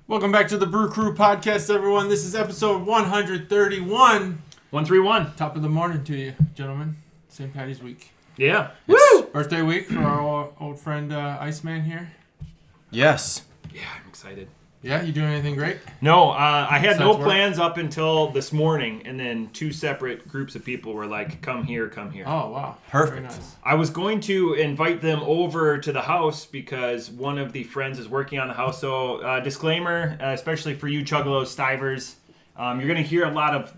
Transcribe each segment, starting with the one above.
Welcome back to the Brew Crew podcast, everyone. This is episode 131. 131. Top of the morning to you, gentlemen. St. Patty's week. Yeah. Woo! Birthday week for our old friend Iceman here. Yes. Yeah, I'm excited. Yeah, you doing anything great? No, I had no Besides work? plans up until this morning, and then two separate groups of people were like, come here, come here. Oh, wow. Perfect. Very nice. I was going to invite them over to the house because one of the friends is working on the house. So, disclaimer, especially for you Chuggalos, Stivers, you're going to hear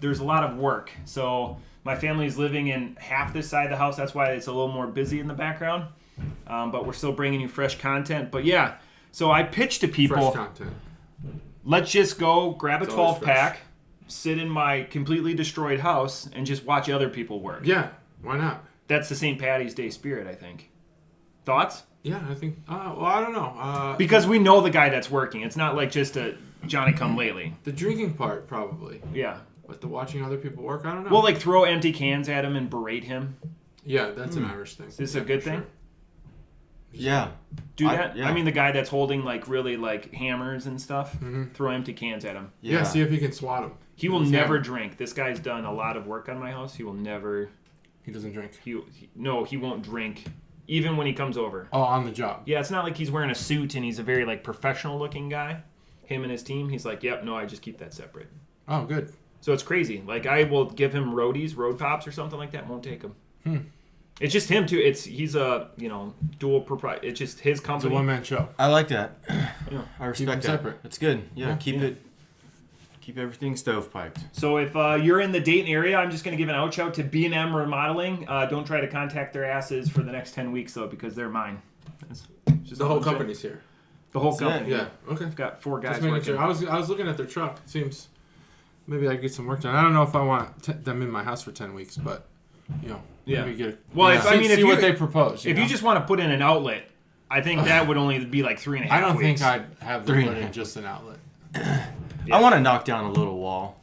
there's a lot of work. So, my family is living in half this side of the house. That's why it's a little more busy in the background. But we're still bringing you fresh content. But yeah, so I pitched to people. Fresh content. Let's just go grab a It's always 12-pack, sit in my completely destroyed house, and just watch other people work. Yeah, why not? That's the St. Patty's Day spirit, I think. Thoughts? Yeah, I think, well, I don't know. Because we know the guy that's working. It's not like just a Johnny-come-lately. The drinking part, probably. Yeah. But the watching other people work, I don't know. We'll, like, throw empty cans at him and berate him. Yeah, that's an Irish thing. Is this Yeah, a good for thing? sure. Yeah. Do that? yeah. I mean, the guy that's holding, like, really, like, hammers and stuff, Mm-hmm. throw empty cans at him. Yeah, see if he can swat him. He will He's never hammer. drink. This guy's done a lot of work on my house. He will never... He doesn't drink. No, he won't drink, even when he comes over. Oh, on the job. Yeah, it's not like he's wearing a suit and he's a very, like, professional-looking guy. Him and his team, he's like, yep, no, I just keep that separate. Oh, good. So it's crazy. Like, I will give him roadies, road pops or something like that, won't take him. It's just him, too. He's a, dual proprietor. It's just his It's a company. one-man show. I like that. Yeah. I Keep them respect that. separate. It's good. Yeah, keep Yeah. it. Keep everything stovepiped. So if you're in the Dayton area, I'm just going to give an out shout to B&M Remodeling. Don't try to contact their asses for the next 10 weeks, though, because they're mine. That's just The all whole I'm saying. company's here. The whole That's company. it. Yeah, okay. I've got 4 guys Just making working. sure. I was looking at their truck. It seems maybe I could get some work done. I don't know if I want them in my house for 10 weeks, but Yeah. maybe get. Well, yeah, if- I mean, if see you- what they propose. If know? you just want to put in an outlet, I think that would only be like 3.5 I don't weeks. think I'd have them 3.5. put in just an outlet. Yeah. I want to knock down a little wall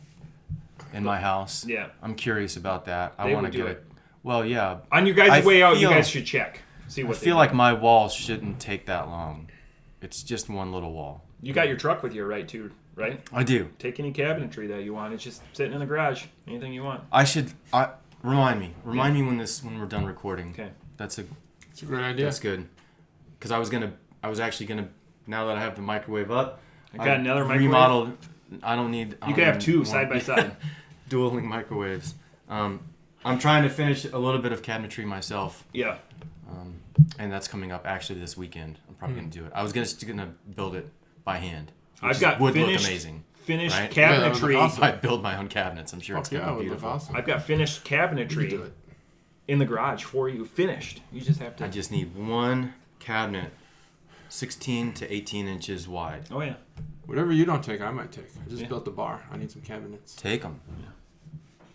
in my house. Yeah. I'm curious about that. I They want would to do get it. Well, yeah. On your guys' I way out, you feel- guys should check. See I what they feel do. like my wall shouldn't take that long. It's just one little wall. You got your truck with you, right, too, right? I do. Take any cabinetry that you want. It's just sitting in the garage. Anything you want. I should. Remind me. Remind me when we're done recording. Okay. That's a. It's a great idea. That's good. Because I was actually gonna. Now that I have the microwave up, I got another microwave. remodeled. I don't need. You could have 2 side by side. Dueling microwaves. I'm trying to finish a little bit of cabinetry myself, Yeah. and that's coming up actually this weekend. I'm probably gonna do it. I was gonna build it by hand. I've got would finished, look amazing. finished right? Yeah, that would look cabinetry. awesome. If I build my own cabinets, I'm sure Fuck it's gonna yeah, it be would look beautiful. awesome. I've got finished You could do cabinetry it. in the garage for you. Finished. You just have to. I just need one cabinet, 16 to 18 inches wide. Oh yeah. Whatever you don't take, I might take. I just Yeah. built the bar. I need some cabinets. Take them.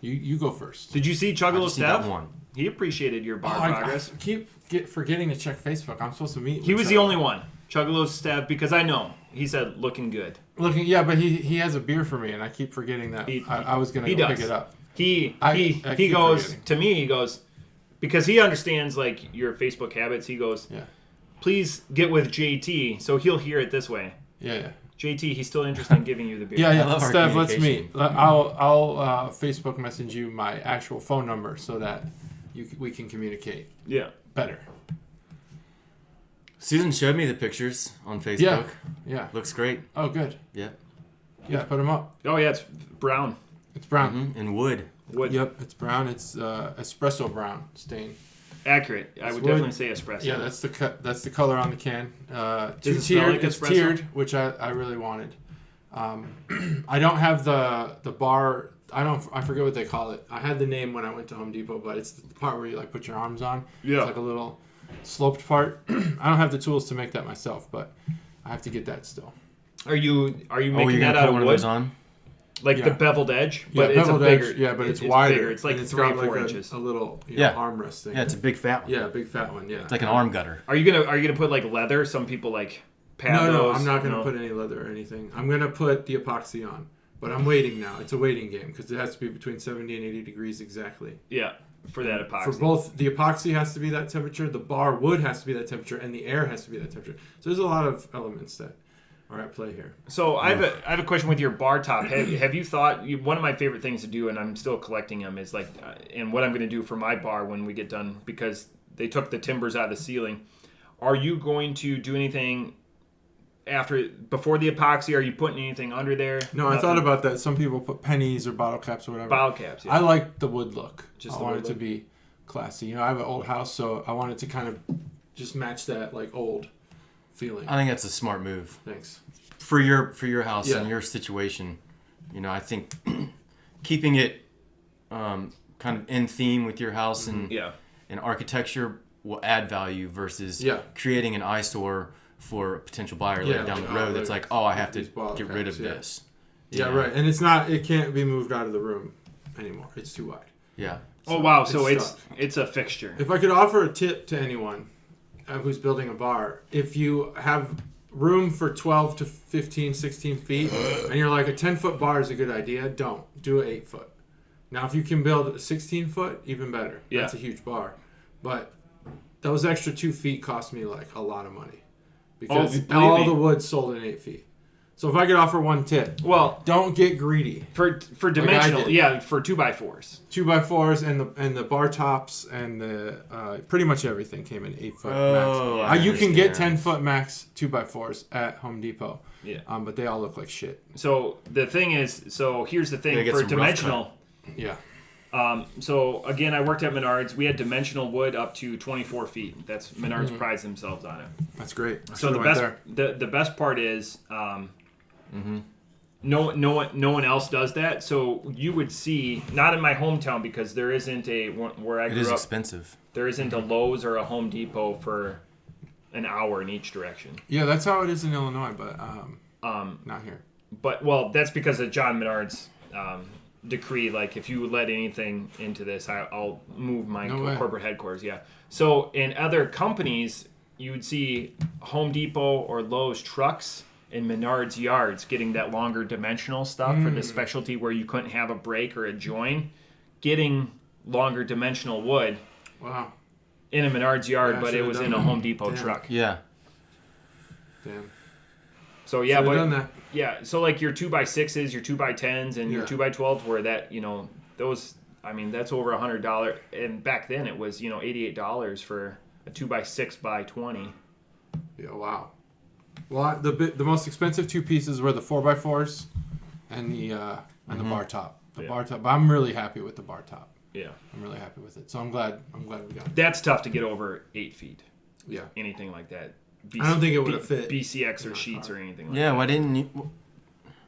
You go first. Did you see I Chuggalo just need that Steph? one. He appreciated your bar I progress. keep forgetting to check Facebook. I'm supposed to meet. He with was the Chuck. only one. Chuggalo Steph, because I know. He said looking good. Looking, yeah, but he has a beer for me, and I keep forgetting that I was gonna he go does. pick it up. He I keep goes forgetting. to me. He goes because he understands like your Facebook habits. He goes, Yeah, please get with JT, so he'll hear it this way. yeah. JT, he's still interested in giving you the beer. Yeah, I yeah. love our Steph, let's meet. communication. I'll Facebook message you my actual phone number so that we can communicate Yeah. better. Susan showed me the pictures on Facebook. Yeah, yeah. Looks great. Oh, good. Yeah. Yeah, put them up. Oh yeah, it's brown. It's brown. And wood. Wood. Yep, it's brown. It's espresso brown stain. Accurate. I It's would wood. definitely say espresso. Yeah, that's the color on the can. Does it smell like It's espresso? tiered, which I really wanted. I don't have the bar. I forget what they call it. I had the name when I went to Home Depot, but it's the part where you like put your arms on. Yeah. It's like a little sloped part. I don't have the tools to make that myself, but I have to get that still. Are you Oh, making you're that gonna out put of one of wood? those on? Like Yeah. the beveled edge, Yeah, but it's a beveled bigger. edge, yeah, but it's wider. Bigger. It's like and 3 got or 4 like inches. a little Yeah. armrest thing. Yeah, it's a big fat one. Yeah, a big fat one. Yeah, It's like an arm gutter. Are you gonna put like leather? Some people like pad No, those. I'm not gonna No? put any leather or anything. I'm gonna put the epoxy on, but I'm waiting now. It's a waiting game because it has to be between 70 and 80 degrees exactly. Yeah, for that epoxy. For both, the epoxy has to be that temperature, the bar wood has to be that temperature, and the air has to be that temperature. So there's a lot of elements that are at play here. So I have a question with your bar top. Have you thought one of my favorite things to do, and I'm still collecting them, is like, and what I'm going to do for my bar when we get done, because they took the timbers out of the ceiling. Are you going to do anything before the epoxy? Are you putting anything under there? No, I thought about that. Some people put pennies or bottle caps or whatever. Bottle caps. Yeah. I like the wood look. Just I want it to be classy. You know, I have an old house, so I want it to kind of just match that like old feeling. I think that's a smart move Thanks. for your house Yeah. and your situation. You know, I think keeping it kind of in theme with your house and architecture will add value versus creating an eyesore for a potential buyer later down the road. That's like, I have to get rid of this. Yeah, right. And it can't be moved out of the room anymore. It's too wide. Yeah. So wow. So it's a fixture. If I could offer a tip to anyone who's building a bar, if you have room for 12 to 15, 16 feet, and you're like, a 10-foot bar is a good idea, don't. Do an 8-foot. Now, if you can build a 16-foot, even better. Yeah. That's a huge bar. But those extra 2 feet cost me like a lot of money. Because all the wood sold in 8 feet. So if I could offer one tip, don't get greedy. For dimensional, for 2x4s. 2x4s and the bar tops and the pretty much everything came in 8-foot max. You can get 10-foot max 2x4s at Home Depot. Yeah. But they all look like shit. So the thing is, here's the thing for dimensional. Yeah. So again, I worked at Menards. We had dimensional wood up to 24 feet. That's Menards prides themselves on it. That's great. So the best part is no one else does that. So you would see, not in my hometown because there isn't where I grew up. It is expensive. There isn't a Lowe's or a Home Depot for an hour in each direction. Yeah, that's how it is in Illinois, but not here. But that's because of John Menard's decree. Like, if you let anything into this, I'll move my corporate headquarters. Yeah. So in other companies, you would see Home Depot or Lowe's trucks in Menard's yards getting that longer dimensional stuff for the specialty where you couldn't have a break or a join, getting longer dimensional wood. Wow. In a Menard's yard, but it was in a Home Depot truck. Yeah. Damn. So so like your 2x6s, your 2x10s, and your 2x12s, where that, those, I mean, that's over $100. And back then it was, $88 for a 2x6x20. Yeah, wow. Well, the most expensive two pieces were the 4x4s and the bar top. Bar top. But I'm really happy with the bar top. Yeah. I'm really happy with it. So I'm glad we got it. That's tough to get over 8 feet. Yeah. Anything like that. I don't think it would have fit. BCX or sheets or anything like that. Yeah, why didn't you?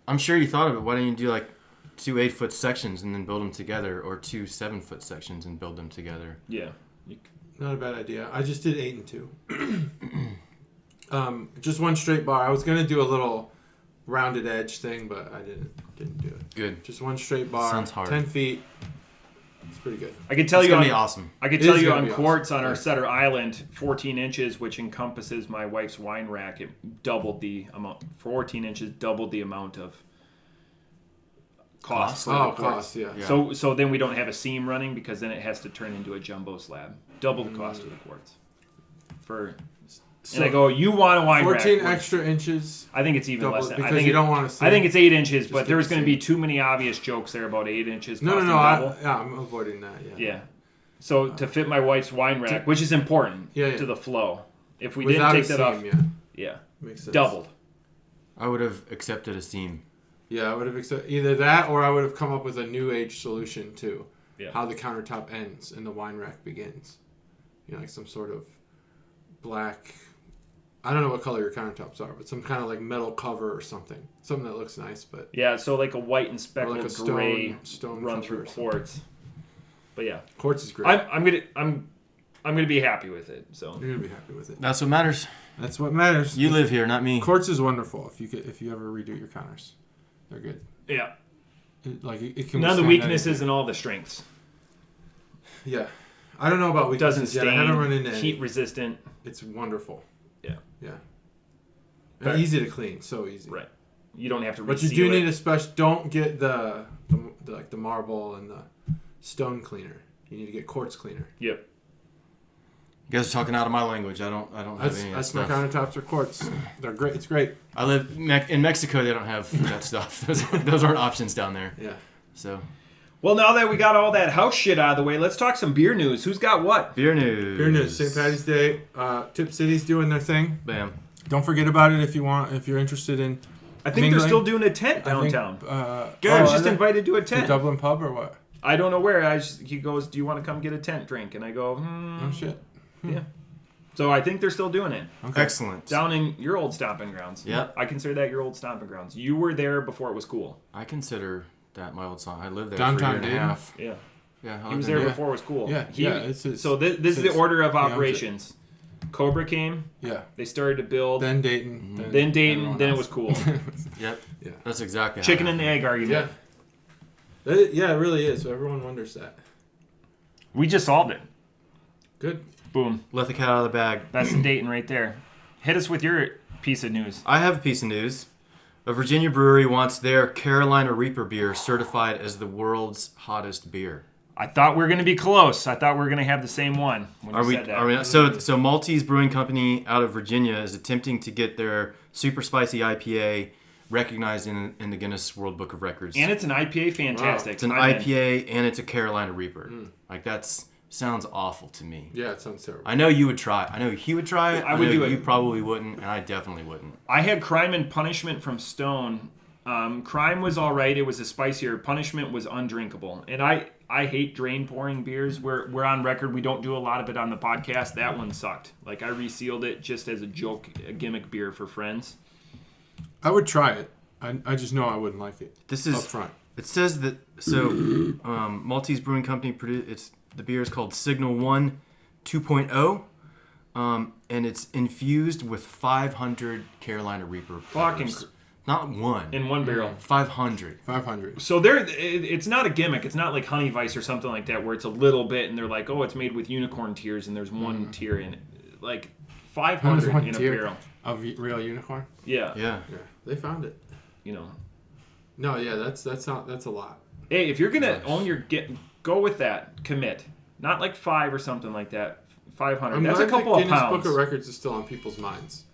I'm sure you thought of it. Why didn't you do like 2 8-foot sections and then build them together, or 2 7-foot sections and build them together? Yeah. Not a bad idea. I just did 8 and 2. Just one straight bar. I was gonna do a little rounded edge thing, but I didn't do it. Good. Just one straight bar. Sounds hard. 10 feet. It's pretty good. I could tell it's you gonna be awesome. I could tell you on quartz on our Sutter Island, 14 inches, which encompasses my wife's wine rack. It doubled the amount. 14 inches doubled the amount of cost. Cost. Yeah. So then we don't have a seam running because then it has to turn into a jumbo slab. Double the cost of the quartz. And I go, you want a wine 14 rack? extra inches. I think it's even less than. Because you don't want to see. I think it's 8 inches, but there's going to be too many obvious jokes there about 8 inches. No. Double. I'm avoiding that. Yeah. So to fit my wife's wine rack, which is important to the flow. If we didn't take that off, makes sense. Doubled. I would have accepted a seam. Yeah, I would have accepted either that, or I would have come up with a new age solution to how the countertop ends and the wine rack begins. Like some sort of black. I don't know what color your countertops are, but some kind of like metal cover or something. Something that looks nice, but so like a white and speckled like a gray stone run through quartz. But yeah, quartz is great. I'm gonna be happy with it. So you're gonna be happy with it. That's what matters. That's what matters. You live here, not me. Quartz is wonderful. If you ever redo your counters, they're good. Yeah. It can. None of the weaknesses and all the strengths. Yeah, I don't know about weaknesses. Doesn't stain. I haven't run into heat resistant. It's wonderful. Yeah. And easy to clean. So easy. Right. You don't have to. But you do need a special. Don't get the marble and the stone cleaner. You need to get quartz cleaner. Yep. You guys are talking out of my language. I don't have any of that That's stuff. my countertops or quartz. They're great. It's great. I live in Mexico. They don't have that stuff. Those aren't options down there. Yeah. So. Well, now that we got all that house shit out of the way, let's talk some beer news. Who's got what? Beer news. Beer news. St. Patty's Day. Tip City's doing their thing. Bam. Don't forget about it if you're interested in. I think they're still doing a tent downtown. Good. I was just invited to a tent. The Dublin pub or what? I don't know where. He goes, "Do you want to come get a tent drink?" And I go, Oh shit. Yeah. So I think they're still doing it. Okay. Excellent. Down in your old stomping grounds. Yep. I consider that your old stomping grounds. You were there before it was cool. I consider that my old song. I lived there Downtown for a year and a half. Yeah. Yeah. He was there before it was cool. Yeah. This is the order of operations. Cobra came. Yeah. They started to build. Then Dayton. Mm-hmm. Then Dayton. Then it was cool. Yep. Yeah. That's exactly Chicken and the egg argument. Yeah. It really is. Everyone wonders that. We just solved it. Good. Boom. Let the cat out of the bag. That's the Dayton right there. Hit us with your piece of news. I have a piece of news. A Virginia brewery wants their Carolina Reaper beer certified as the world's hottest beer. I thought we were going to be close. I thought we were going to have the same one when you said that. Are we? So Maltese Brewing Company out of Virginia is attempting to get their super spicy IPA recognized in the Guinness World Book of Records. And it's an IPA, fantastic. Wow. It's an IPA and it's a Carolina Reaper. Like that's sounds awful to me. Yeah, it sounds terrible. I know you would try. I know he would try it. I would do it. You probably wouldn't, and I definitely wouldn't. I had Crime and Punishment from Stone. Crime was all right. It was a spicier. Punishment was undrinkable. And I hate drain pouring beers. We're on record. We don't do a lot of it on the podcast. That one sucked. Like I resealed it just as a joke, a gimmick beer for friends. I would try it. I just know I wouldn't like it. This is up front. It says that Maltese Brewing Company the beer is called Signal 1 2.0, and it's infused with 500 Carolina Reaper. Fucking not one in one barrel. 500. So it's not a gimmick. It's not like Honey Vice or something like that where it's a little bit and they're like, oh, it's made with unicorn tears and there's one tear in it. Like 500 in a barrel of real unicorn. Yeah. They found it. You know. No, yeah, that's a lot. Hey, if you're gonna own your go with that. Commit. Not like 5 or something like that. 500. That's a couple of pounds. Guinness Book of Records is still on people's minds.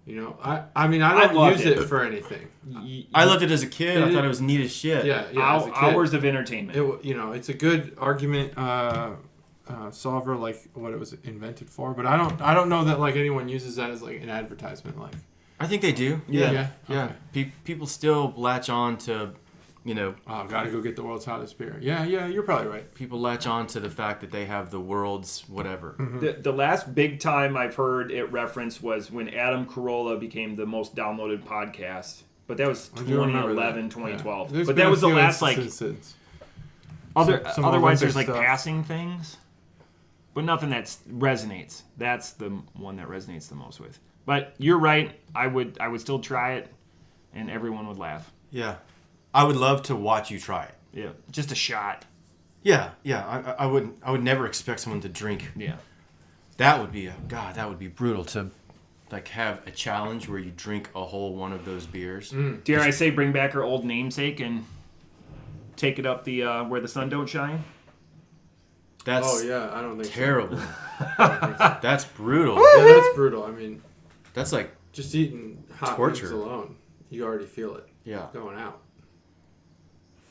You know, I mean, I don't use it for anything. I loved it as a kid. I thought it was neat as shit. Yeah. Hours of entertainment. It's a good argument solver, like what it was invented for. But I don't know that like anyone uses that as like an advertisement. Like, I think they do. Yeah. Okay. People still latch on to, gotta go get the world's hottest beer. Yeah, you're probably right. People latch on to the fact that they have the world's whatever. Mm-hmm. The last big time I've heard it referenced was when Adam Carolla became the most downloaded podcast. But that was 2011, 2012. Yeah. But that was the last otherwise there's like stuff. passing things. But nothing that resonates. That's the one that resonates the most with. But you're right. I would still try it, and everyone would laugh. Yeah, I would love to watch you try it. Yeah, just a shot. Yeah. I would never expect someone to drink. Yeah, that would be brutal to, like, have a challenge where you drink a whole one of those beers. Dare I say, bring back our old namesake and take it up the where the sun don't shine. That's I don't think terrible. So. That's brutal. Yeah, that's brutal. I mean, that's like just eating hot torture wings alone. You already feel it. Yeah, going out.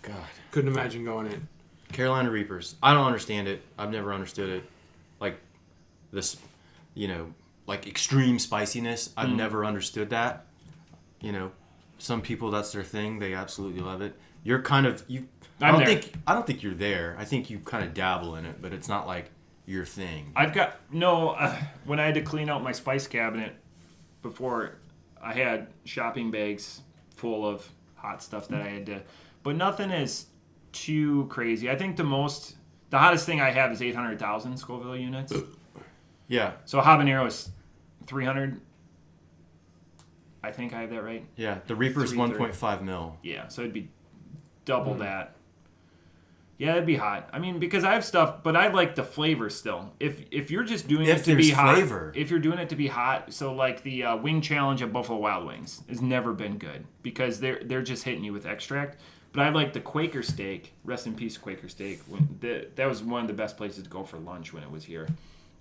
God, couldn't imagine going in. Carolina Reapers. I don't understand it. I've never understood it. Like this, like extreme spiciness. I've never understood that. Some people that's their thing. They absolutely love it. You're kind of you. I don't think you're there. I think you kind of dabble in it, but it's not like your thing. I've got when I had to clean out my spice cabinet before, I had shopping bags full of hot stuff that I had to, but nothing is too crazy. I think the hottest thing I have is 800,000 Scoville units. Yeah. So habanero is 300. I think I have that right. Yeah, the Reaper is 1.5 mil. Yeah, so it'd be double that. Yeah, it'd be hot. I mean, because I have stuff, but I like the flavor still. If you're just doing it to be hot, if you're doing it to be hot, so like the wing challenge at Buffalo Wild Wings has never been good because they're just hitting you with extract. But I like the Quaker steak. Rest in peace, Quaker steak. That was one of the best places to go for lunch when it was here.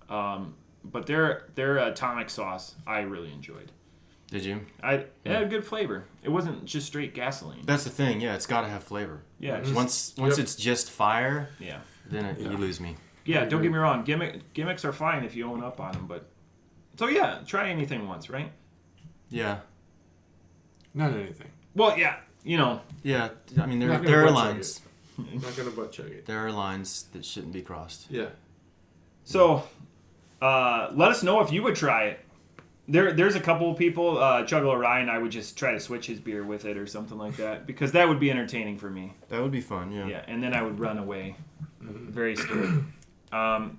But their atomic sauce I really enjoyed. Did you? It had a good flavor. It wasn't just straight gasoline. That's the thing. Yeah, it's got to have flavor. Yeah. Once it's just fire. Yeah. Then you lose me. Yeah. Don't get me wrong. Gimmicks are fine if you own up on them, but so yeah, try anything once, right? Yeah. Not anything. Well, yeah. Yeah. I mean, there are lines. I'm not gonna butt chug it. There are lines that shouldn't be crossed. Yeah. So, let us know if you would try it. There's a couple of people, Juggalo Ryan, I would just try to switch his beer with it or something like that, because that would be entertaining for me. That would be fun, yeah. Yeah, and then I would run away. Very scared.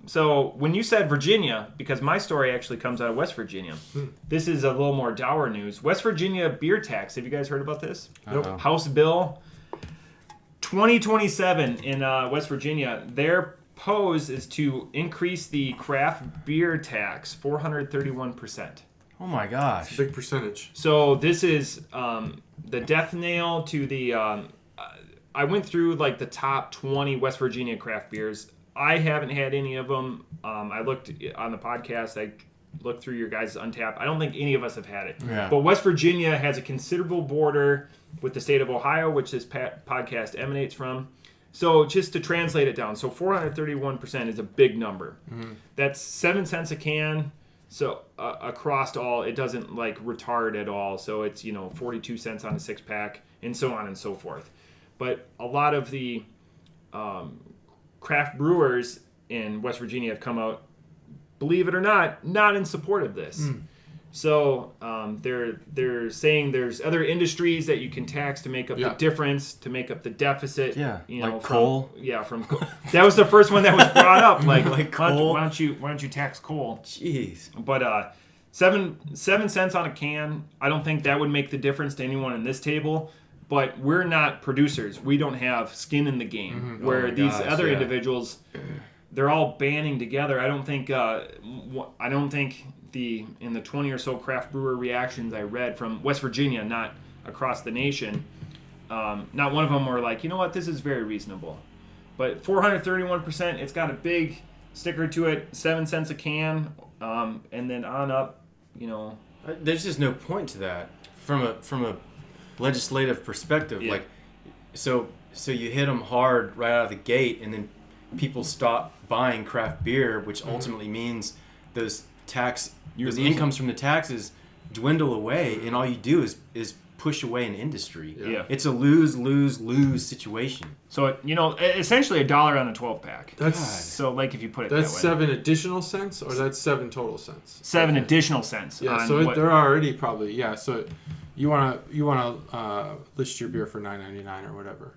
So when you said Virginia, because my story actually comes out of West Virginia, this is a little more dour news. West Virginia beer tax. Have you guys heard about this? Nope. House Bill 2027 in West Virginia. Their pose is to increase the craft beer tax 431%. Oh my gosh. It's a big percentage. So this is the death nail to the... I went through like the top 20 West Virginia craft beers. I haven't had any of them. I looked on the podcast. I looked through your guys' Untapped. I don't think any of us have had it. Yeah. But West Virginia has a considerable border with the state of Ohio, which this podcast emanates from. So just to translate it down, so 431% is a big number. Mm-hmm. That's 7 cents a can. So across all, it doesn't like retard at all. So it's 42 cents on a 6-pack, and so on and so forth. But a lot of the craft brewers in West Virginia have come out, believe it or not in support of this. So they're saying there's other industries that you can tax to make up the difference, to make up the deficit. Yeah, like coal. From coal. That was the first one that was brought up. Like coal. Why don't you tax coal? Jeez. But 7 cents on a can. I don't think that would make the difference to anyone in this table. But we're not producers. We don't have skin in the game. Mm-hmm. Where these other individuals, they're all banding together. I don't think in the 20 or so craft brewer reactions I read from West Virginia, not across the nation, not one of them were like, you know what, this is very reasonable. But 431%, it's got a big sticker to it, 7 cents a can, and then on up, There's just no point to that from a legislative perspective. Yeah. Like, so you hit them hard right out of the gate, and then people stop buying craft beer, which ultimately means those incomes from the taxes dwindle away, and all you do is push away an industry. Yeah. It's a lose situation. So essentially $1 on a 12-pack. That's so like if you put it that's that way. 7 additional cents, or that's 7 total cents. 7 additional cents. Yeah, so they're already probably So you wanna list your beer for $9.99 or whatever.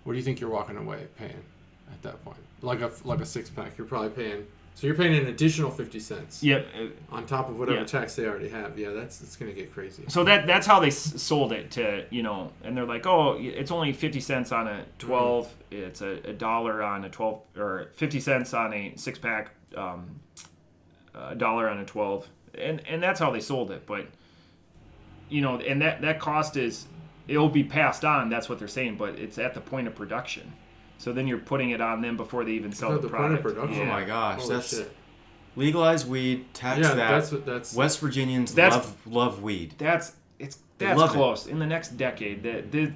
What do you think you're walking away paying at that point? Like a 6-pack, you're probably paying. So you're paying an additional 50 cents. Yep. On top of whatever tax they already have. Yeah, it's going to get crazy. So that's how they sold it to, and they're like, oh, it's only 50 cents on a 12. Mm-hmm. It's $1 on a 12, or 50 cents on a 6-pack, $1 on a 12. And that's how they sold it. But, and that cost it'll be passed on. That's what they're saying. But it's at the point of production. So then you're putting it on them before they even sell the product. Point of production. Yeah. Oh my gosh, Holy that's shit. Legalize weed, tax that. That's West Virginians love weed. That's close. In the next decade,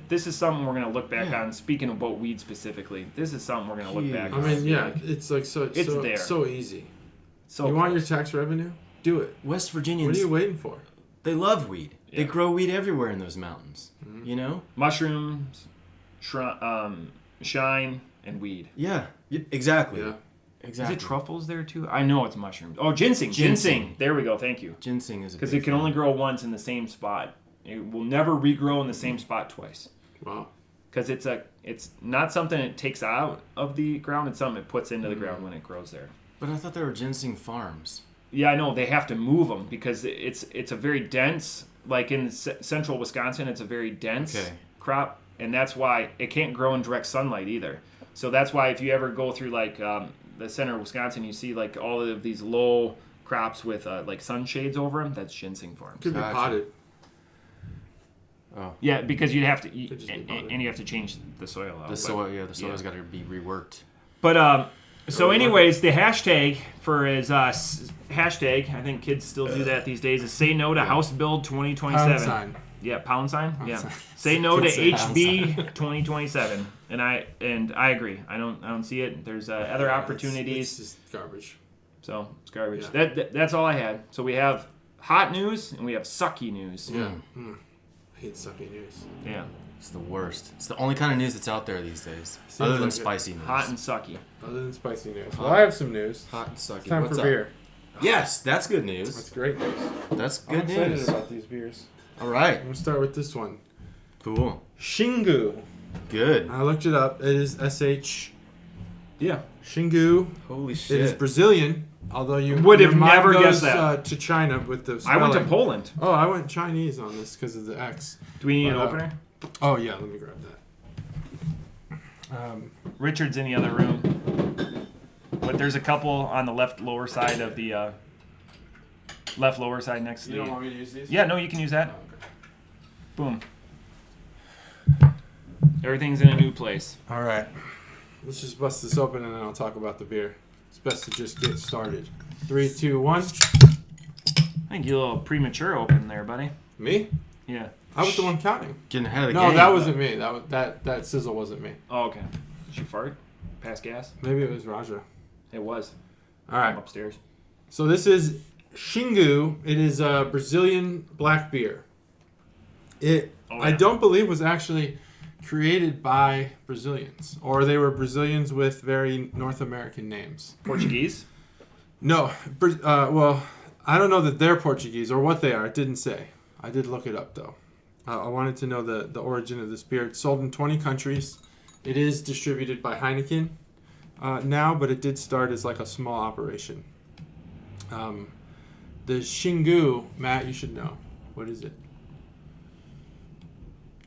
this is something we're going to look back on. Speaking about weed specifically, this is something we're going to look back on. I mean, it's like so there. So easy. So you want your tax revenue? Do it. West Virginians. What are you waiting for? They love weed. Yeah. They grow weed everywhere in those mountains. Mm-hmm. Mushrooms, shine, and weed. Yeah, exactly. Yeah. Exactly. Is it truffles there too? I know it's mushrooms. Oh, ginseng. There we go. Thank you. Ginseng is because it can only grow once in the same spot. It will never regrow in the same spot twice. Wow. Because it's not something it takes out of the ground. It's something it puts into the ground when it grows there. But I thought there were ginseng farms. Yeah, I know. They have to move them because it's a very dense. Like in central Wisconsin, it's a very dense crop, and that's why it can't grow in direct sunlight either. So that's why if you ever go through like the center of Wisconsin, you see like all of these low crops with like sunshades over them. That's ginseng farms. Could be potted. Oh. Yeah, because you'd have to and you have to change the soil out. The soil's got to be reworked. But So, anyways, the hashtag for his hashtag, I think kids still do that these days, is say no to House Bill 2027. Pound sign. Yeah, pound sign. Pound yeah, sign. say no to HB 2027, and I agree. I don't see it. There's other opportunities. It's just garbage. So it's garbage. Yeah. That's all I had. So we have hot news and we have sucky news. Yeah. I hate sucky news. Yeah. It's the worst. It's the only kind of news that's out there these days. Other than spicy news. Hot and sucky. Other than spicy news. Well, I have some news. Hot and sucky. It's time for beer. Yes, that's good news. That's great news. That's good I'm news. excited about these beers. All right. I'm going to start with this one. Cool. Xingu. Good. I looked it up. It is SH. Yeah. Xingu. Holy shit. It is Brazilian. Although you would have your mind never goes, guessed that. To China with the spelling. I went to Poland. Oh, I went Chinese on this because of the X. Do we need an opener? Oh, yeah. Let me grab that. Richard's in the other room. But there's a couple on the left lower side of the... left lower side next to You don't want me to use these? Yeah, no, you can use that. Boom. Everything's in a new place. All right. Let's just bust this open and then I'll talk about the beer. It's best to just get started. 3, 2, 1. I think you're a little premature open there, buddy. Me? Yeah. I was the one counting. Getting ahead of the No, game. that wasn't me. That sizzle wasn't me. Oh, okay. Did you fart? Pass gas? Maybe it was Raja. It was. All right. I'm upstairs. So this is Xingu. It is a Brazilian black beer. I don't believe was actually created by Brazilians, or they were Brazilians with very North American names. Portuguese? No. Well, I don't know that they're Portuguese or what they are. It didn't say. I did look it up though. I wanted to know the origin of this beer. It's sold in 20 countries. It is distributed by Heineken now, but it did start as like a small operation. The Xingu, Matt, you should know. What is it?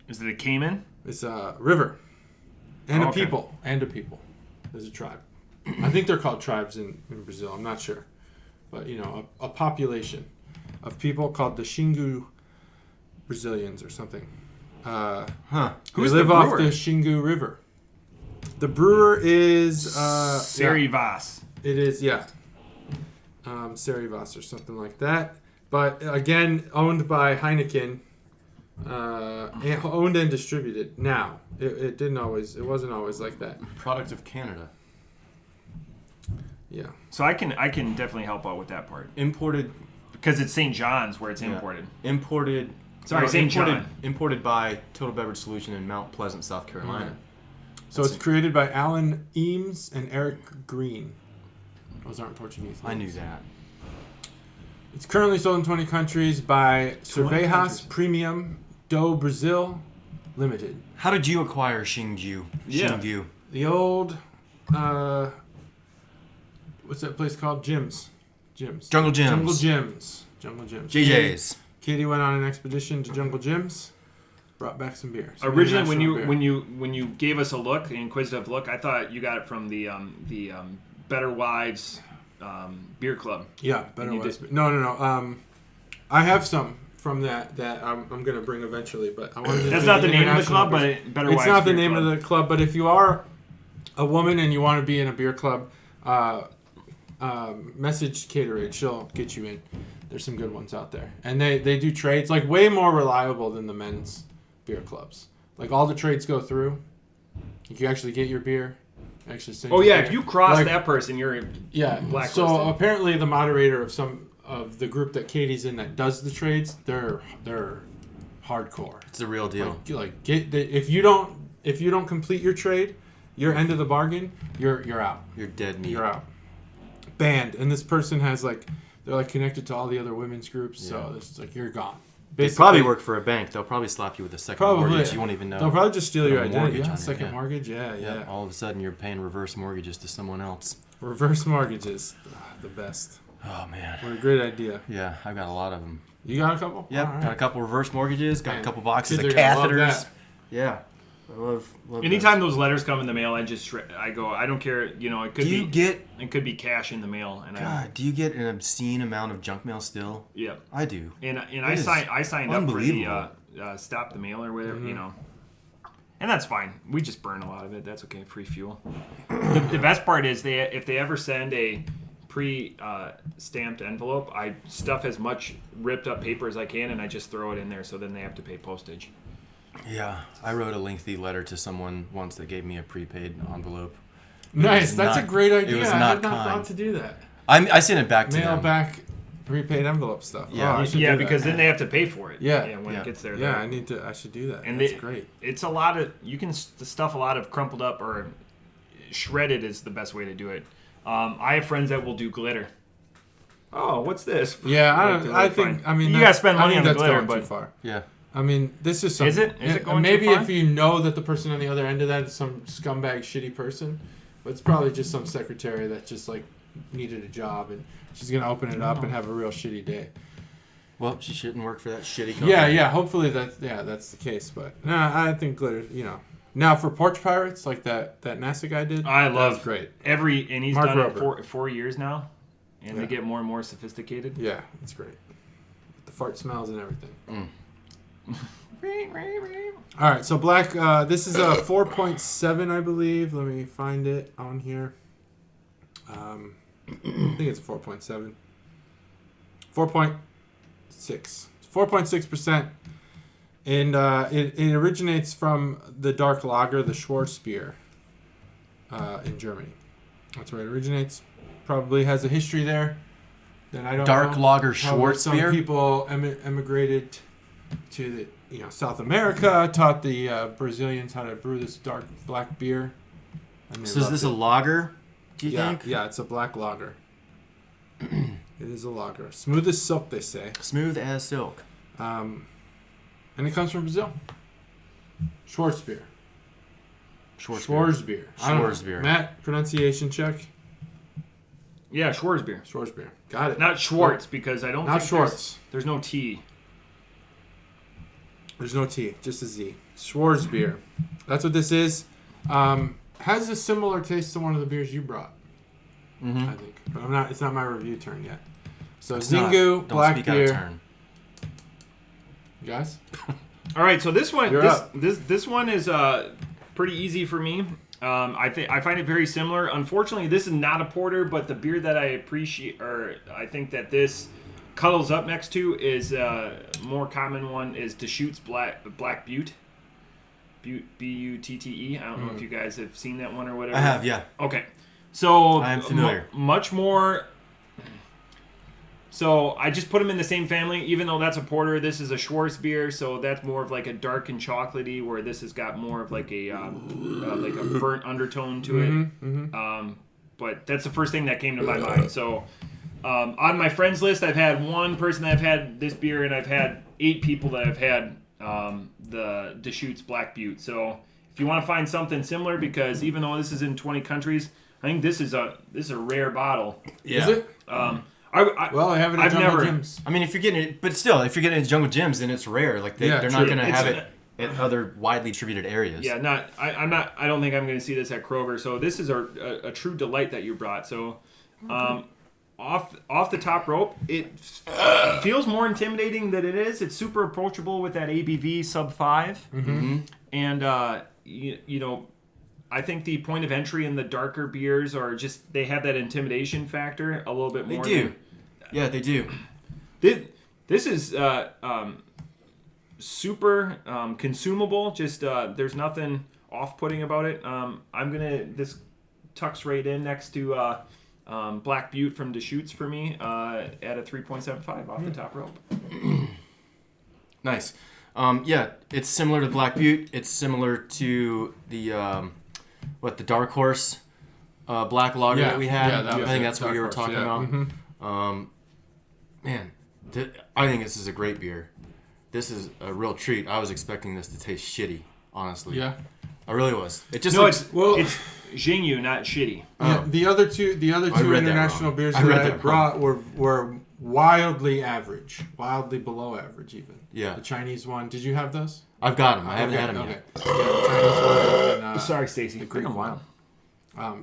Is it a Cayman? It's a river. And okay. a people. And a people. There's a tribe. I think they're called tribes in Brazil. I'm not sure. But, a population of people called the Xingu Brazilians or something. Who's they live the off brewer? the Xingu River. The brewer is... Serivas. It is, yeah. Serivas or something like that. But, again, owned by Heineken. Owned and distributed now. It wasn't always like that. Product of Canada. Yeah. So I can definitely help out with that part. Imported. Because it's St. John's where it's imported. Imported. Sorry, St. John. Imported by Total Beverage Solution in Mount Pleasant, South Carolina. Mm-hmm. So it's created by Alan Eames and Eric Green. Those aren't Portuguese names. I knew that. It's currently sold in 20 countries by Cervejas Premium do Brazil Limited. How did you acquire Xingu? Yeah. Xingu. The old, what's that place called? Gyms. Jungle Gyms. Jungle Gyms. JJ's. Katie went on an expedition to Jungle Gyms. Brought back some beer. Originally, when you gave us a look, the inquisitive look, I thought you got it from the Better Wives Beer Club. Yeah, Better Wives. No. I have some from that I'm going to bring eventually, but I wanted to. That's not the name of the club, but Better Wives. It's not the Beer name Club. of the club, but if you are a woman and you want to be in a beer club, message Caterade. She'll get you in. There's some good ones out there, and they do trades, like way more reliable than the men's beer clubs. Like all the trades go through. You can actually get your beer. Actually send Oh your yeah, beer. if you cross that person, you're blacklisted. So apparently the moderator of some of the group that Katie's in that does the trades, they're hardcore. It's the real deal. If you don't complete your trade, your end of the bargain, you're out. You're dead meat. You're out. Banned. And this person has they're connected to all the other women's groups, so it's like you're gone. They probably work for a bank. They'll probably slap you with a second mortgage. You won't even know. They'll probably just steal your identity. Mortgage Yeah, on second mortgage. Yeah. All of a sudden, you're paying reverse mortgages to someone else. Reverse mortgages, the best. Oh man, what a great idea. Yeah, I've got a lot of them. You got a couple? Yep, right. got a couple reverse mortgages. Got a couple boxes of Kids are gonna love catheters. that. Yeah, I love. Anytime those letters come in the mail, I go. I don't care. It could be cash in the mail. And God, do you get an obscene amount of junk mail still? Yeah, I do. And I signed up for the stop the mail or whatever. And that's fine. We just burn a lot of it. That's okay. Free fuel. The best part is if they ever send a pre-stamped envelope, I stuff as much ripped up paper as I can, and I just throw it in there. So then they have to pay postage. Yeah, I wrote a lengthy letter to someone once that gave me a prepaid envelope. Nice. That's a great idea. I had not thought to do that. I sent it back to them. Mail back prepaid envelope stuff. Yeah, because then they have to pay for it. When it gets there. Yeah, I should do that. And that's great. It's a lot of you can stuff a lot of crumpled up or shredded is the best way to do it. I have friends that will do glitter. Oh, what's this? Yeah, I think you gotta spend money on the glitter, but too far. Yeah. I mean, this is something. Is it? Is it going maybe too far? if you know that the person on the other end of that is some scumbag, shitty person, but it's probably just some secretary that just like needed a job and she's gonna open it up and have a real shitty day. Well, she shouldn't work for that shitty company. Yeah. Hopefully that's the case. But I think glitter. Now for porch pirates like that NASA guy did. I love that's great. And he's Mark done Rober. it 4 years now, and they get more and more sophisticated. Yeah, it's great. The fart smells and everything. All right, so black. This is a 4.7, I believe. Let me find it on here. I think it's a 4.7. 4.6. 4.6%. And it originates from the dark lager, the Schwarzbier, in Germany. That's where it originates. Probably has a history there that I don't know. Dark lager Schwarzbier? Some people emigrated to South America, taught the Brazilians how to brew this dark black beer. So is this a lager, do you think? Yeah, it's a black lager. It is a lager. Smooth as silk, they say. Smooth as silk. And it comes from Brazil. Schwarzbier. Schwarzbier. Matt, pronunciation check. Yeah, Schwarzbier. Got it. Not Schwartz, because I don't Not think Schwartz. There's no T. There's no T, just a Z. Schwarzbier. That's what this is. Has a similar taste to one of the beers you brought. I think. But it's not my review turn yet. So Zingu, black beer. Guys? All right, so this one this one is pretty easy for me. I find it very similar. Unfortunately, this is not a porter, but the beer that I appreciate, or I think that this cuddles up next to, is a more common one is Deschutes Black Butte. Butte. I don't know if you guys have seen that one or whatever. I have, yeah. Okay. So I am familiar. Much more. So I just put them in the same family, even though that's a porter. This is a Schwarzbier, so that's more of like a dark and chocolatey, where this has got more of like a burnt undertone to it. But that's the first thing that came to my mind. So on my friends list, I've had one person that I've had this beer, and I've had 8 people that have had the Deschutes Black Butte. So if you want to find something similar, because even though this is in 20 countries, I think this is a rare bottle. Yeah. Is it? I have it at Jungle Gyms. I mean, if you're getting it, but still, if you're getting it at Jungle Gyms, then it's rare. Like they're not going to have it at other widely distributed areas. Yeah, I don't think I'm going to see this at Kroger. So this is a true delight that you brought. So, off the top rope, it feels more intimidating than it is. It's super approachable with that ABV sub 5, and I think the point of entry in the darker beers are just, they have that intimidation factor a little bit more. They do. Yeah, they do. This is super consumable. Just there's nothing off-putting about it. This tucks right in next to Black Butte from Deschutes for me at a 3.75 off the top rope. Nice. Yeah, it's similar to Black Butte. It's similar to the the Dark Horse black lager that we had. I think that's what you were talking about. Man, I think this is a great beer. This is a real treat. I was expecting this to taste shitty, honestly. Yeah, I really was. It just it's Xingyu, not shitty. Yeah, the other two international beers that I brought were wildly average, wildly below average even. Yeah. The Chinese one. Did you have those? I've got them. I haven't had them yet. Yeah, the Chinese one. And, sorry, Stacy. The Greek one.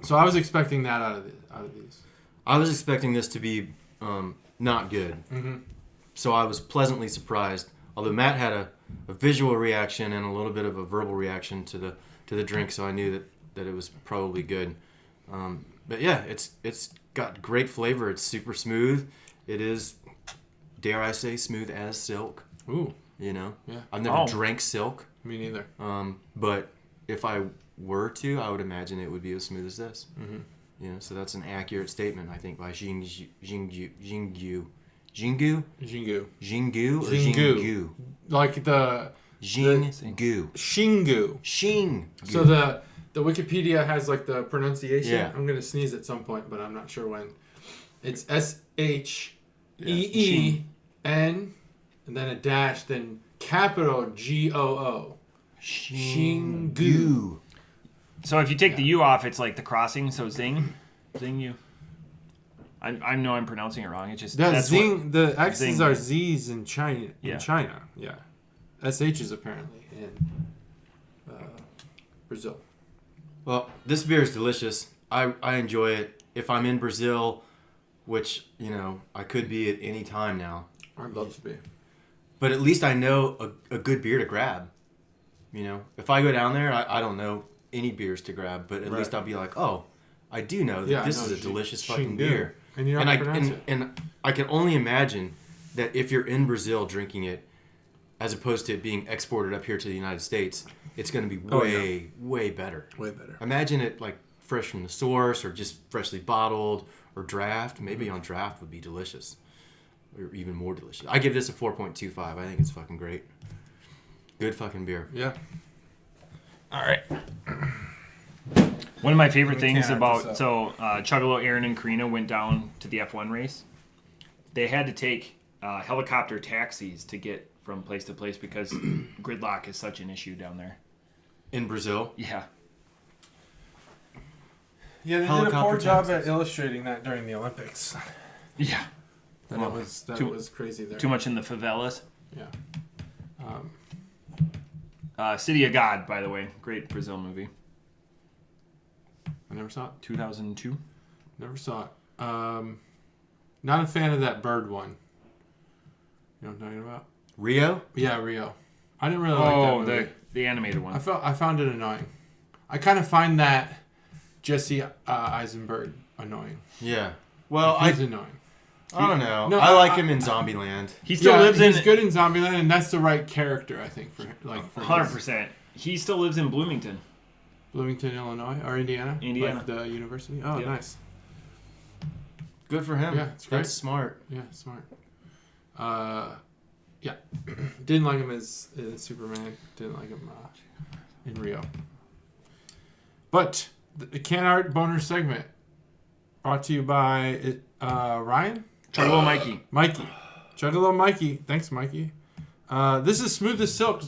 So I was expecting that out of these. I was expecting this to be not good. Mm-hmm. So I was pleasantly surprised. Although Matt had a visual reaction and a little bit of a verbal reaction to the drink, so I knew that it was probably good. But yeah, it's got great flavor. It's super smooth. It is, dare I say, smooth as silk. Ooh. You know? Yeah. I've never drank silk. Me neither. But if I were to, I would imagine it would be as smooth as this. Mm-hmm. You know, so that's an accurate statement, I think, by Jinggu. Jingu or Jingu? Like the... Jingu. Shingu. So the Wikipedia has like the pronunciation. Yeah. I'm going to sneeze at some point, but I'm not sure when. It's S-H-E-E-N, and then a dash, then capital G-O-O. Shingu. So if you take the U off, it's like the crossing, so zing you. I know I'm pronouncing it wrong. It's just the X's zing. are Z's in China. Yeah. SH's apparently in Brazil. Well, this beer is delicious. I enjoy it. If I'm in Brazil, which, you know, I could be at any time now. I'd love to be. But at least I know a good beer to grab. You know, if I go down there, I don't know any beers to grab, but at least I'll be like, oh, I do know that this is a delicious fucking beer. And you don't pronounce it. And I can only imagine that if you're in Brazil drinking it, as opposed to it being exported up here to the United States, it's going to be way better. Way better. Imagine it like fresh from the source or just freshly bottled or draft. Maybe on draft would be delicious. Or even more delicious. I give this a 4.25. I think it's fucking great. Good fucking beer. Yeah. All right. One of my favorite things about Chuggalo, Aaron, and Karina went down to the F1 race. They had to take helicopter taxis to get from place to place because gridlock is such an issue down there. In Brazil? Yeah. Yeah, they did a poor job at illustrating that during the Olympics. Yeah. That was crazy there. Too much in the favelas. Yeah. City of God, by the way. Great Brazil movie. I never saw it. 2002. Never saw it. Not a fan of that bird one. You know what I'm talking about? Rio? Yeah, Rio. I didn't really like that movie. The animated one. I found it annoying. I kind of find that Jesse Eisenberg annoying. Yeah. Well, he's annoying. I don't know. I like him in Zombieland. He still lives in. He's good in Zombieland, and that's the right character, I think, for him. 100%. He still lives in Bloomington. Bloomington, Illinois, or Indiana. Indiana, like the university. Oh, yep. Nice. Good for him. Yeah, it's great. That's smart. Yeah, smart. Yeah, didn't like him as Superman. Didn't like him in Rio. But the Can Art Boner segment brought to you by Ryan. Chuggalo Mikey. Mikey. Chuggalo Mikey. Thanks, Mikey. This is Smooth as Silk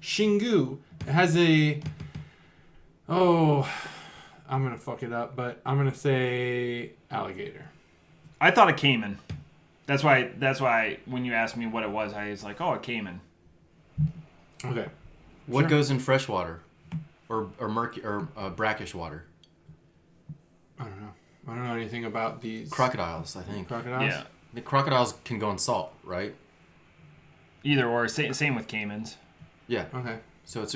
Shingu. It has a... Oh, I'm going to fuck it up, but I'm going to say alligator. I thought a caiman. That's why when you asked me what it was, I was like, oh, a caiman. Okay. What goes in fresh water? Or brackish water? I don't know. I don't know anything about these. Crocodiles, I think. Crocodiles? Yeah. The crocodiles can go in salt, right? Either or. Same with caimans. Yeah. Okay. So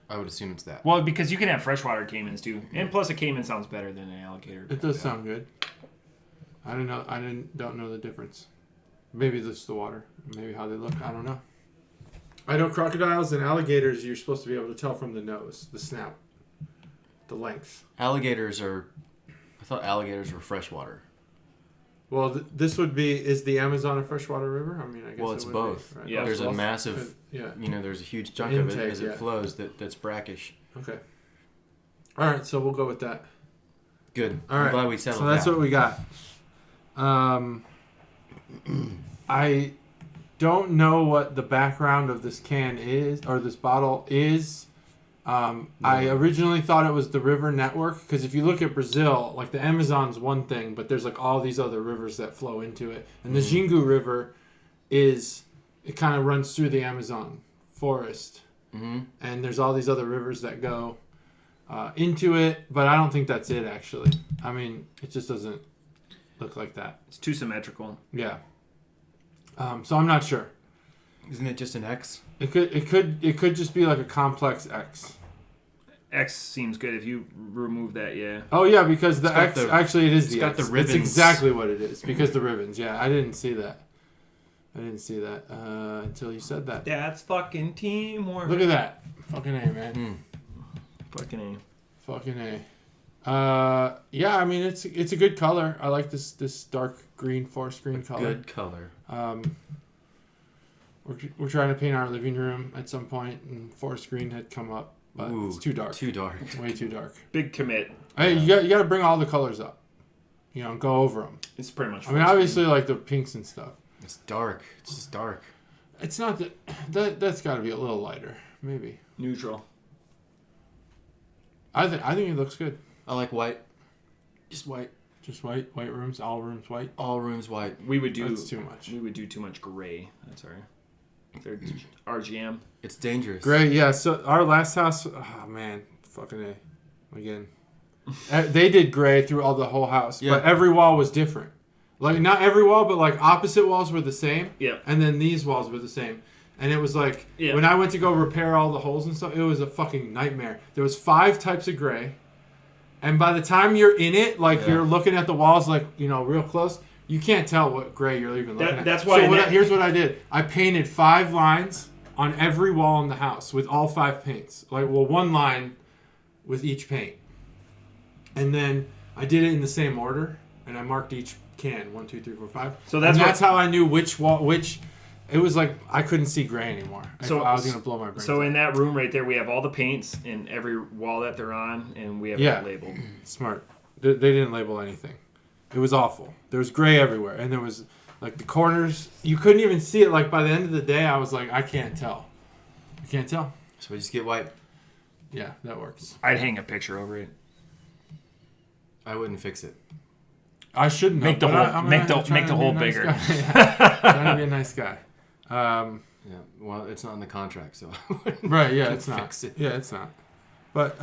I would assume it's that. Well, because you can have freshwater caimans too. And plus a caiman sounds better than an alligator. It does sound good. I don't know the difference. Maybe this is the water. Maybe how they look. I don't know. I know crocodiles and alligators, you're supposed to be able to tell from the nose, the snout, the length. I thought alligators were freshwater. Well, this would be, is the Amazon a freshwater river? I mean, I guess well, it's both. Be, right? Yeah, there's a massive, there's a huge chunk of it as it flows that's brackish. Okay. All right, so we'll go with that. Good. All right. I'm glad we settled that. So that's what we got. I don't know what the background of this can is, or this bottle is. I originally thought it was the river network, because if you look at Brazil, like the Amazon's one thing, but there's like all these other rivers that flow into it. And the Xingu River it kind of runs through the Amazon forest. Mm-hmm. And there's all these other rivers that go into it, but I don't think that's it, actually. I mean, it just doesn't look like that. It's too symmetrical. Yeah. So I'm not sure. Isn't it just an X? It could just be like a complex X. X seems good if you remove that, yeah. Oh yeah, because the X actually it is the got X. the ribbons. It's exactly what it is because the ribbons. Yeah, I didn't see that until you said that. That's fucking teamwork. Look at that, fucking A, man. Fucking A. Yeah, I mean it's a good color. I like this dark green forest green color. Good color. We're trying to paint our living room at some point, and forest green had come up, but it's too dark. Too dark. Way too dark. Big commit. Hey, you got to bring all the colors up. You know, go over them. It's pretty much. I mean, obviously, like the pinks and stuff. It's dark. It's just dark. It's not that's got to be a little lighter, maybe. Neutral. I think it looks good. I like white. Just white. Just white. White rooms. All rooms white. All rooms white. That's too much. We would do too much gray. That's our RGM. It's dangerous. Gray. Yeah. So our last house. Oh man, fucking A. Again. They did gray through the whole house, but every wall was different. Like not every wall, but like opposite walls were the same. Yeah. And then these walls were the same. And it was like when I went to go repair all the holes and stuff, it was a fucking nightmare. There was 5 types of gray. And by the time you're in it, like you're looking at the walls, like, you know, real close, you can't tell what gray you're even looking at. That's why. Here's what I did. I painted 5 lines on every wall in the house with all 5 paints. Like, well, 1 line with each paint. And then I did it in the same order, and I marked each can 1, 2, 3, 4, 5. So that's how I knew which wall, It was like I couldn't see gray anymore. So I was gonna blow my brain. So in that room right there, we have all the paints in every wall that they're on, and we have it labeled. Smart. They didn't label anything. It was awful. There was gray everywhere, and there was like the corners. You couldn't even see it. Like by the end of the day, I was like, I can't tell. So we just get white. Yeah, that works. I'd hang a picture over it. I wouldn't fix it. I shouldn't make the hole bigger. Trying to be a nice guy. Yeah, well, it's not in the contract, so right. Yeah, it's not. Fix it. Yeah, it's not. But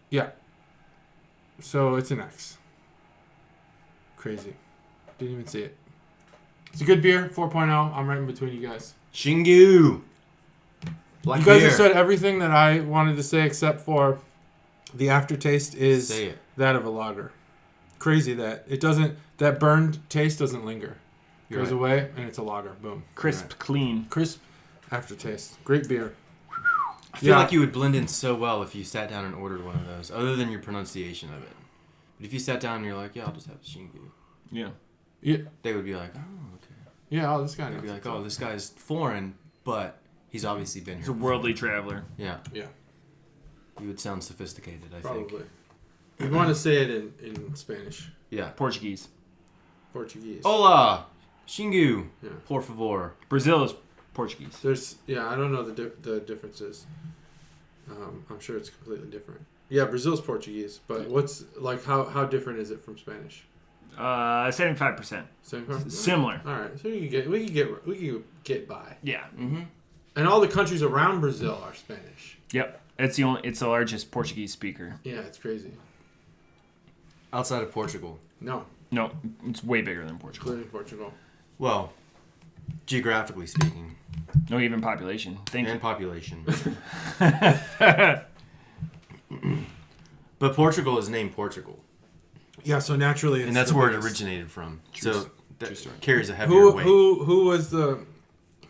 yeah. So it's an X. Crazy. Didn't even see it. It's a good beer, 4.0. I'm right in between you guys. Shingu. Black you guys beer. Have said everything that I wanted to say except for the aftertaste is that of a lager. Crazy that it doesn't. That burned taste doesn't linger. Goes away and it's a lager. Boom. Crisp, clean. Crisp aftertaste. Great beer. I feel like you would blend in so well if you sat down and ordered one of those, other than your pronunciation of it. But if you sat down and you're like, yeah, I'll just have a Shingu. Yeah. They would be like, oh, okay. Yeah, this guy. They'd be like, oh, this guy's foreign, but he's obviously been here. He's a worldly traveler. Yeah. Yeah. You would sound sophisticated, I think. Probably. You want to say it in Spanish. Yeah. Portuguese. Hola, Shingu. Yeah. Por favor. Brazil is Portuguese. I don't know the differences. I'm sure it's completely different. Yeah, Brazil's Portuguese, but what's like how different is it from Spanish? 75%. 75%. Similar. All right, so we could get by. Yeah. Mm-hmm. And all the countries around Brazil are Spanish. Yep. It's the largest Portuguese speaker. Yeah, it's crazy. Outside of Portugal. No, it's way bigger than Portugal. Including Portugal. Well, geographically speaking. No, even population. Population. But Portugal is named Portugal. Yeah, so naturally, and that's where it originated from. So that carries a heavier weight. Who was the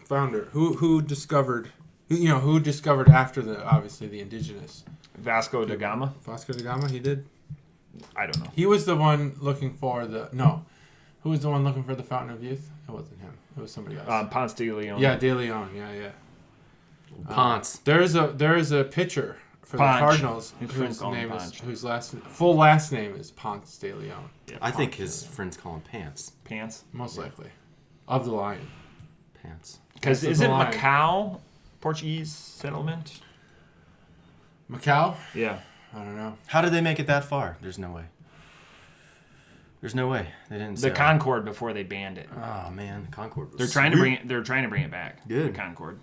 founder? Who discovered? Who discovered after the indigenous? Vasco da Gama. Vasco da Gama, he did. I don't know. He was the one looking for Who was the one looking for the Fountain of Youth? It wasn't him. It was somebody else. Ponce de Leon. Yeah, de Leon. Yeah. Ponce. There is a pitcher for the Cardinals whose full last name is Ponce de Leon. Yeah, I think his friends call him Pants. Pants? Most likely. Of the Lion. Pants. Because isn't Macau Portuguese settlement? Macau? Yeah. I don't know. How did they make it that far? There's no way. They didn't. The Concorde before they banned it. Oh man, the Concorde. They're trying to bring it back. Good. The Concorde.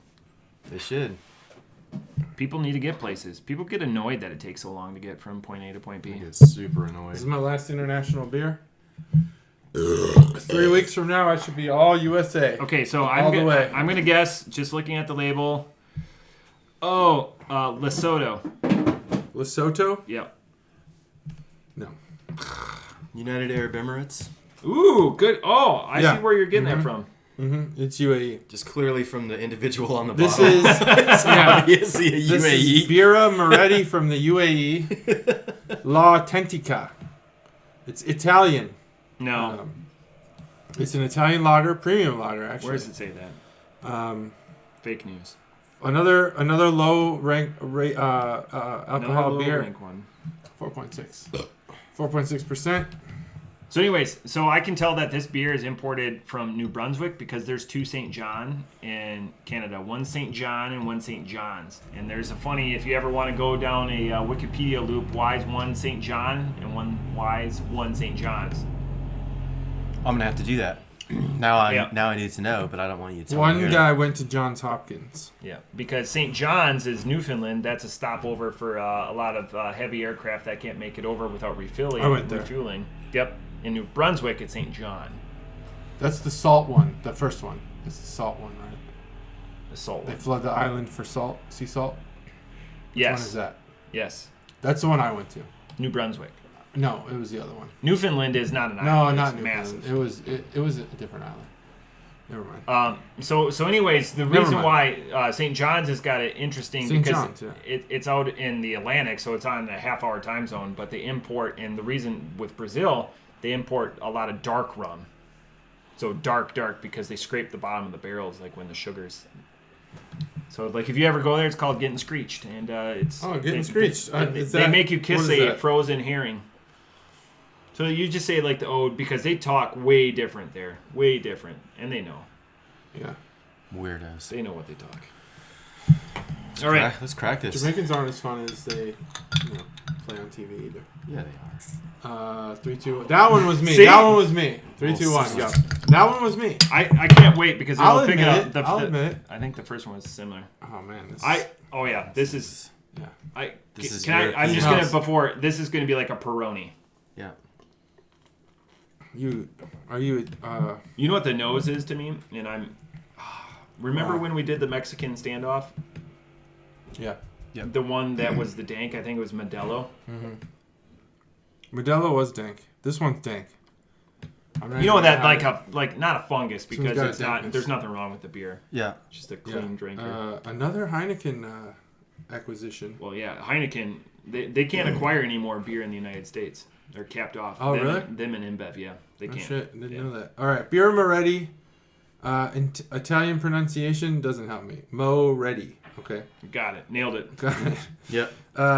They should. People need to get places. People get annoyed that it takes so long to get from point A to point B. I get super annoyed. This is my last international beer. 3 weeks from now, I should be all USA. Okay, so I'm gonna guess, just looking at the label. Oh, Lesotho. Lesotho? Yep. No. United Arab Emirates. Ooh, good. Oh, I see where you're getting that from. Mm-hmm. It's UAE. Just clearly from the individual on the this bottle. Is obviously a UAE. This is Birra Moretti from the UAE. La Tentica. It's Italian. No. It's an Italian lager, premium lager, actually. Where does it say that? Fake news. Another low rank alcohol low beer. Rank one. 4.6. 4.6%. So anyways, so I can tell that this beer is imported from New Brunswick because there's 2 St. John in Canada. One St. John and one St. John's. And there's a funny, if you ever want to go down a Wikipedia loop, why is one St. John and why is one St. John's? I'm going to have to do that. Now I need to know, but I don't want you to tell me. One guy went to Johns Hopkins. Yeah, because St. John's is Newfoundland. That's a stopover for a lot of heavy aircraft that can't make it over without refilling. I went there. Refueling. Yep. In New Brunswick, it's St. John. That's the salt one, the first one. It's the salt one, right? The salt They one. flood the island for salt, sea salt. Yes. Which one is that? Yes. That's the one I went to. New Brunswick. No, it was the other one. Newfoundland is not an No, island. not it's Newfoundland. massive. It was a different island. Never mind. So anyways, the reason why St. John's has got it interesting because it's out in the Atlantic, so it's on a half-hour time zone. But they import, and the reason with Brazil, they import a lot of dark rum. So dark because they scrape the bottom of the barrels, like when the sugars. So like if you ever go there, it's called Getting Screeched, and it's Getting Screeched. They make you kiss a frozen herring. So you just say like the ode because they talk way different there, way different, and they know. Yeah. Weirdos. They know what they talk. All right, let's crack this. Jamaicans aren't as fun as they play on TV either. Yeah, they are. 3, 2. That one was me. See? That one was me. 3, 2, 1. Go. That one was me. I can't wait because I'll pick it up. I'll admit it. I think the first one was similar. Oh man. This is. Yeah. I'm just gonna this is gonna be like a Peroni. Yeah. You know what the nose is to me, and I'm. Remember when we did the Mexican standoff? Yeah. Yeah. The one that was the dank. I think it was Modelo. Mm-hmm. Modelo was dank. This one's dank. You know that like not a fungus because it's not. There's nothing wrong with the beer. Yeah. It's just a clean drinker. Another Heineken acquisition. Well, yeah, Heineken. They can't acquire any more beer in the United States. They're capped off. Oh, really? Them and InBev, yeah. They can't. Shit, I didn't know that. All right, Birra Moretti. Italian pronunciation doesn't help me. Moretti. Okay. Got it. Nailed it. Got it. Yep.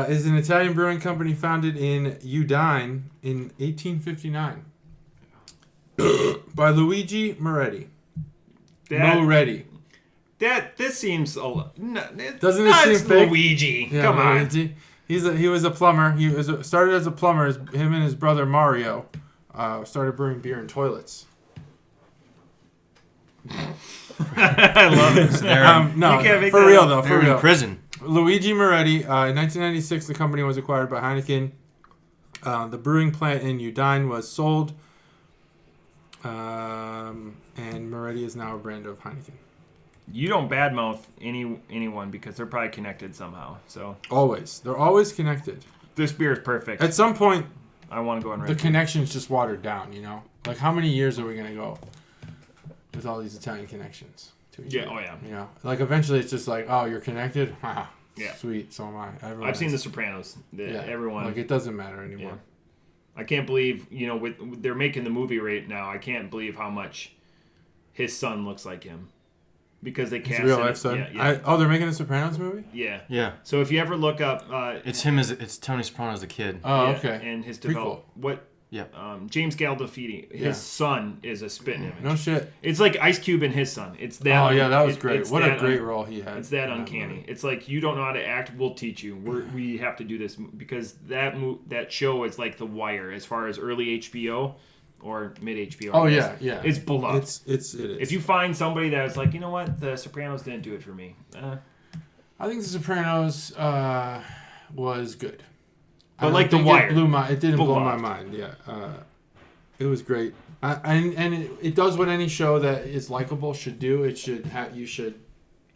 Is an Italian brewing company founded in Udine in 1859 by Luigi Moretti. Moretti. This seems a lot. Doesn't it seem fake? Luigi. Yeah, Come Luigi. on. He was a plumber. Started as a plumber. Him and his brother Mario started brewing beer in toilets. I love it. No, for real though. For real. In prison. Luigi Moretti. In 1996, the company was acquired by Heineken. The brewing plant in Udine was sold, and Moretti is now a brand of Heineken. You don't badmouth anyone because they're probably connected somehow. So they're always connected. This beer is perfect. At some point, I want to go on. The connection's just watered down. You know, like how many years are we gonna go with all these Italian connections to each other? Oh yeah. You know, like eventually it's just like, oh, you're connected. Yeah. Sweet. So am I. I've seen The Sopranos. Everyone. Like it doesn't matter anymore. Yeah. I can't believe they're making the movie right now. I can't believe how much his son looks like him. Because they cast his real life son. Yeah. They're making a Sopranos movie. Yeah. Yeah. So if you ever look up, it's Tony Soprano as a kid. Oh, okay. And his Prequel. James Gandolfini, his son is a spitting image. No shit. It's like Ice Cube and his son. It's that. Oh yeah, that was great. What a great role he had. It's that uncanny. It's like you don't know how to act. We'll teach you. We have to do this because that show is like The Wire as far as early HBO. Or mid HBO. Oh yeah. It's beloved. It is. If you find somebody that's like, you know what, The Sopranos didn't do it for me. I think The Sopranos was good. But like The Wire, it didn't blow my mind. Yeah. It was great. And it does what any show that is likable should do. It should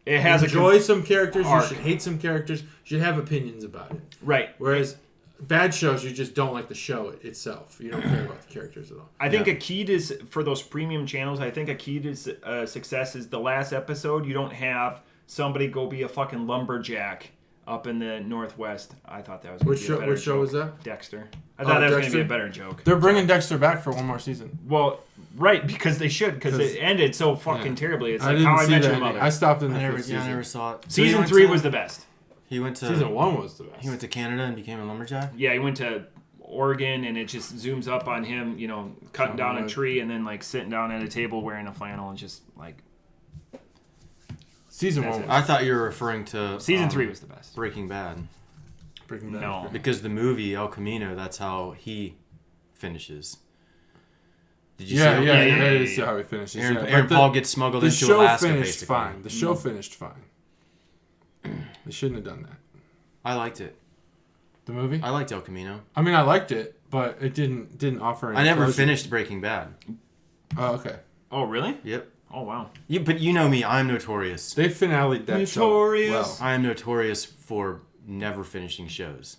It has enjoy some characters. Arc. You should hate some characters. You should have opinions about it. Right. Whereas bad shows, you just don't like the show itself. You don't care about the characters at all. I think a key to, for those premium channels, I think a key to success is the last episode. You don't have somebody go be a fucking lumberjack up in the Northwest. I thought that was going to be a better Which show joke. was that? Dexter. I thought that was going to be a better joke. They're bringing Dexter back for one more season. Well, right, because they should, because it ended so fucking terribly. It's like How I Met Your Mother. I stopped in the first season. I never saw it. Season 3 was the best. He went to Season 1 was the best. He went to Canada and became a lumberjack? Yeah, he went to Oregon, and it just zooms up on him, cutting down a tree and then, sitting down at a table wearing a flannel and just, Season 1. I thought you were referring to... Season 3 was the best. Breaking Bad. No. Because the movie, El Camino, that's how he finishes. Did you see that is how he finishes. Aaron Paul gets smuggled into Alaska, basically. Fine. The show finished fine. They shouldn't have done that. I liked it. The movie? I liked El Camino. I mean, I liked it, but it didn't offer any I never closure. finished Breaking Bad. Oh, okay. Oh, really? Yep. Oh, wow. But you know me, I'm notorious. They finale'd that show well. I am notorious for never finishing shows.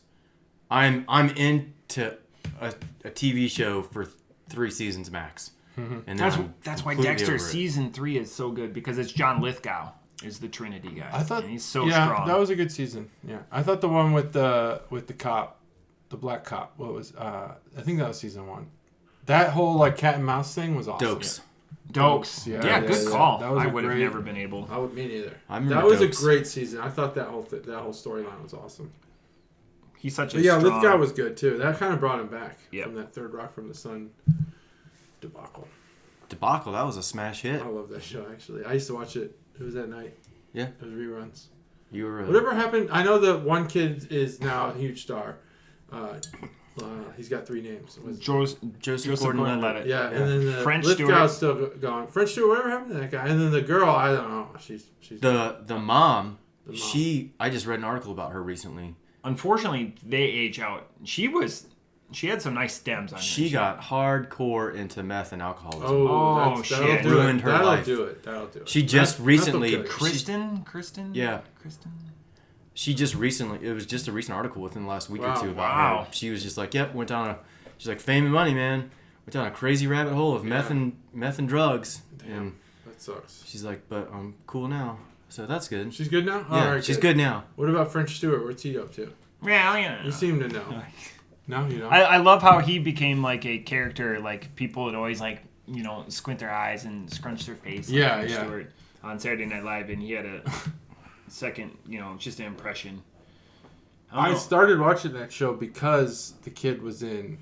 I'm into a TV show for 3 seasons max. Mm-hmm. And that's why Dexter season 3 is so good, because it's John Lithgow is the Trinity guy. I thought, and he's so strong. That was a good season. Yeah, I thought the one with the cop, the black cop. What was? I think that was season 1. That whole cat and mouse thing was awesome. Dokes. Yeah, good call. That was I would have never been able. Me neither. That was a great season. I thought that whole storyline was awesome. He's such a Lithgow was good too. That kind of brought him back from that Third Rock from the Sun debacle. That was a smash hit. I love that show, actually. I used to watch it. It was at night. Yeah. It was reruns. You were whatever happened. I know that one kid is now a huge star. He's got 3 names. Joseph Gordon-Levitt. Yeah, and then the French Lithgow's still going. French Stewart, whatever happened to that guy? And then the girl, I don't know. She's the mom. I just read an article about her recently. Unfortunately, they age out. She had some nice stems on her. She got hardcore into meth and alcoholism. Oh shit! Ruined her life. That'll do it. She just recently. Kristen? Yeah. Kristen? She just recently. It was just a recent article within the last week or two about her. She was just like, "Yep, went down she's like, fame and money, man. Went down a crazy rabbit hole of meth and drugs." Damn, and that sucks. She's like, "But I'm cool now." So that's good. She's good now? Yeah, right, she's good now. What about French Stewart? What's he up to? Yeah. You seem to know. No, you don't? I love how he became a character. People would always squint their eyes and scrunch their face. Yeah. Stewart on Saturday Night Live, and he had a second, just an impression. I started watching that show because the kid was in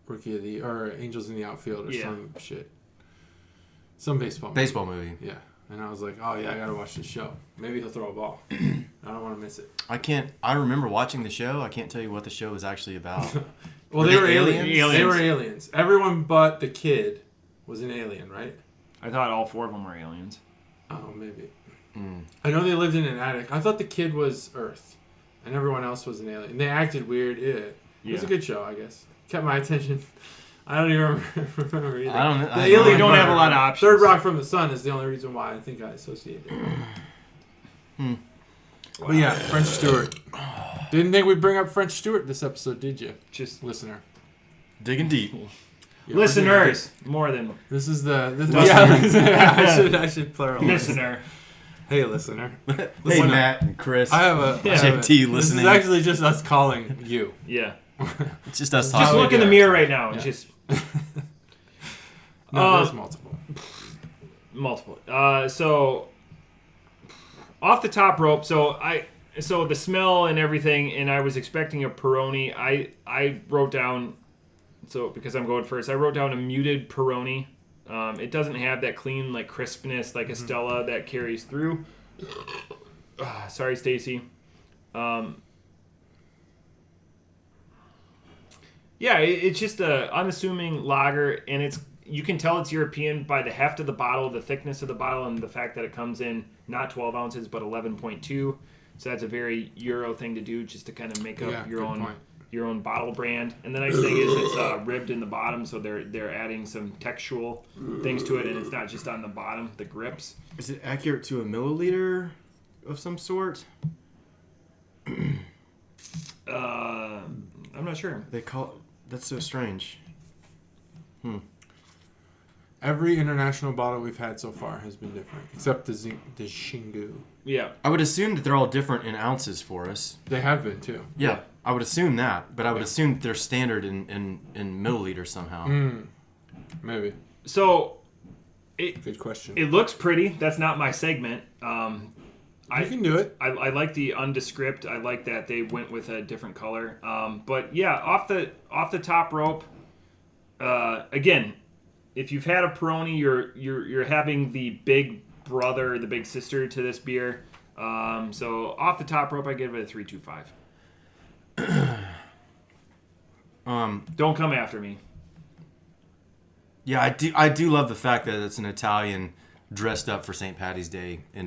Rookie of the or Angels in the Outfield or some shit. Some baseball movie. Yeah. And I was like, oh yeah, I gotta watch this show. Maybe he'll throw a ball. I don't want to miss it. I remember watching the show. I can't tell you what the show was actually about. Well, they were aliens. They were aliens. Everyone but the kid was an alien, right? I thought all 4 of them were aliens. Oh, maybe. I know they lived in an attic. I thought the kid was Earth, and everyone else was an alien. And they acted weird. It was a good show, I guess. Kept my attention. I don't even remember either. I don't have a lot of options. Third Rock from the Sun is the only reason why I think I associate it. But yeah, French Stewart. Didn't think we'd bring up French Stewart this episode, did you? Just listener. Digging deep. Yeah, listeners, more than... This is the... I should plural. Listener. Hey, listener. Hey, Matt and Chris. I have a... JT listening. This is actually just us calling you. Yeah. It's just us talking. Just look in the mirror right now and just... No, there's multiple. So, off the top rope, so the smell and everything, and I was expecting a Peroni. I wrote down, so because I'm going first, I wrote down a muted Peroni. It doesn't have that clean, crispness like a Stella that carries through. Sorry, Stacy. Yeah, it's just a unassuming lager, and you can tell it's European by the heft of the bottle, the thickness of the bottle, and the fact that it comes in not 12 ounces but 11.2. So that's a very Euro thing to do, just to kind of make up your own your own bottle brand. And the nice thing is it's ribbed in the bottom, so they're adding some textual things to it, and it's not just on the bottom, the grips. Is it accurate to a milliliter of some sort? I'm not sure. That's so strange. Every international bottle we've had so far has been different, except the Xingu. Yeah. I would assume that they're all different in ounces for us. They have been, too. Yeah, I would assume that, but I would assume that they're standard in milliliters somehow. Maybe. So, good question. It looks pretty. That's not my segment. You can do it. I like the undescript. I like that they went with a different color. But yeah, off the top rope. Again, if you've had a Peroni, you're having the big brother, the big sister to this beer. So off the top rope, I give it a 3.25. Don't come after me. Yeah, I do love the fact that it's an Italian dressed up for St. Patty's Day in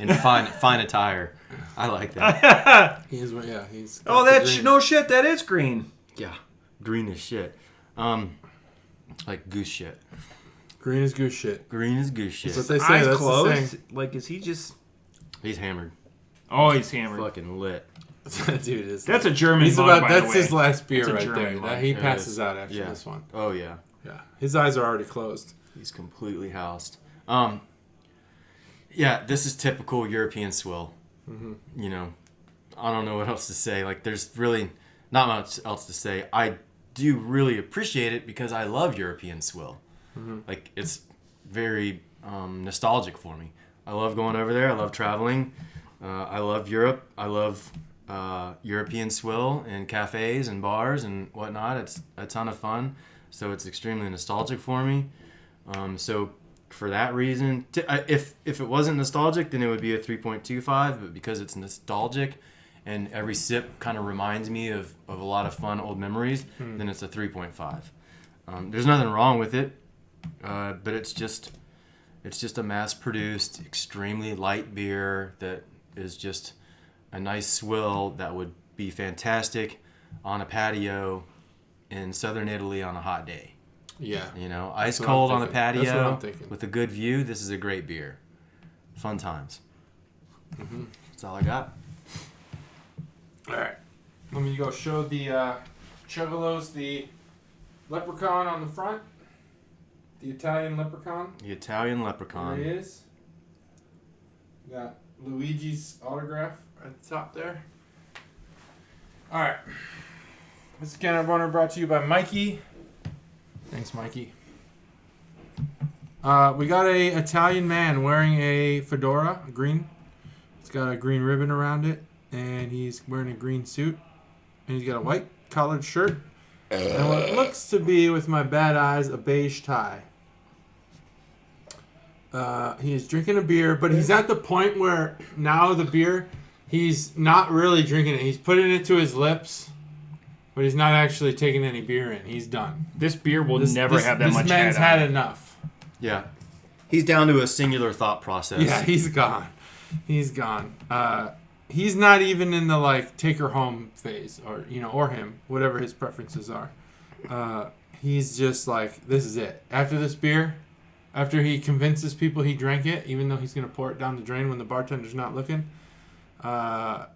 fine attire. I like that. He's no shit. That is green. Yeah, green as shit. Like goose shit. Green is goose shit. Green is goose shit. That's what they say. Eyes That's closed. the saying. Like, is he just? He's hammered. Oh, he's hammered. Fucking lit. Dude, that's a German mug, that's his last beer right there. Mug. He passes out after this one. Oh yeah. Yeah. His eyes are already closed. He's completely housed. Yeah, this is typical European swill. Mm-hmm. You know, I don't know what else to say. Like, there's really not much else to say. I do really appreciate it because I love European swill. Mm-hmm. Like, it's very nostalgic for me. I love going over there. I love traveling. I love Europe. I love European swill and cafes and bars and whatnot. It's a ton of fun. So it's extremely nostalgic for me. So for that reason, if it wasn't nostalgic, then it would be a 3.25. But because it's nostalgic and every sip kind of reminds me of a lot of fun old memories, then it's a 3.5. There's nothing wrong with it, but it's just a mass-produced, extremely light beer that is just a nice swill that would be fantastic on a patio in southern Italy on a hot day. Yeah. You know, ice cold on a patio with a good view. This is a great beer. Fun times. Mm-hmm. That's all I got. All right. Let me go show the Chuggalos the leprechaun on the front. The Italian leprechaun. The Italian leprechaun. There he is. Got Luigi's autograph at the top there. All right. This can of honor brought to you by Mikey. Thanks, Mikey. We got a Italian man wearing a fedora, green. It's got a green ribbon around it, and he's wearing a green suit, and he's got a white collared shirt, and what looks to be, with my bad eyes, a beige tie. He is drinking a beer, but he's at the point where now the beer, he's not really drinking it. He's putting it to his lips. But he's not actually taking any beer in. He's done. This beer will never have that much. This man's had enough. Yeah. He's down to a singular thought process. Yeah, he's gone. He's gone. He's not even in the, like, take her home phase. Or him. Whatever his preferences are. He's just like, this is it. After this beer, after he convinces people he drank it, even though he's going to pour it down the drain when the bartender's not looking,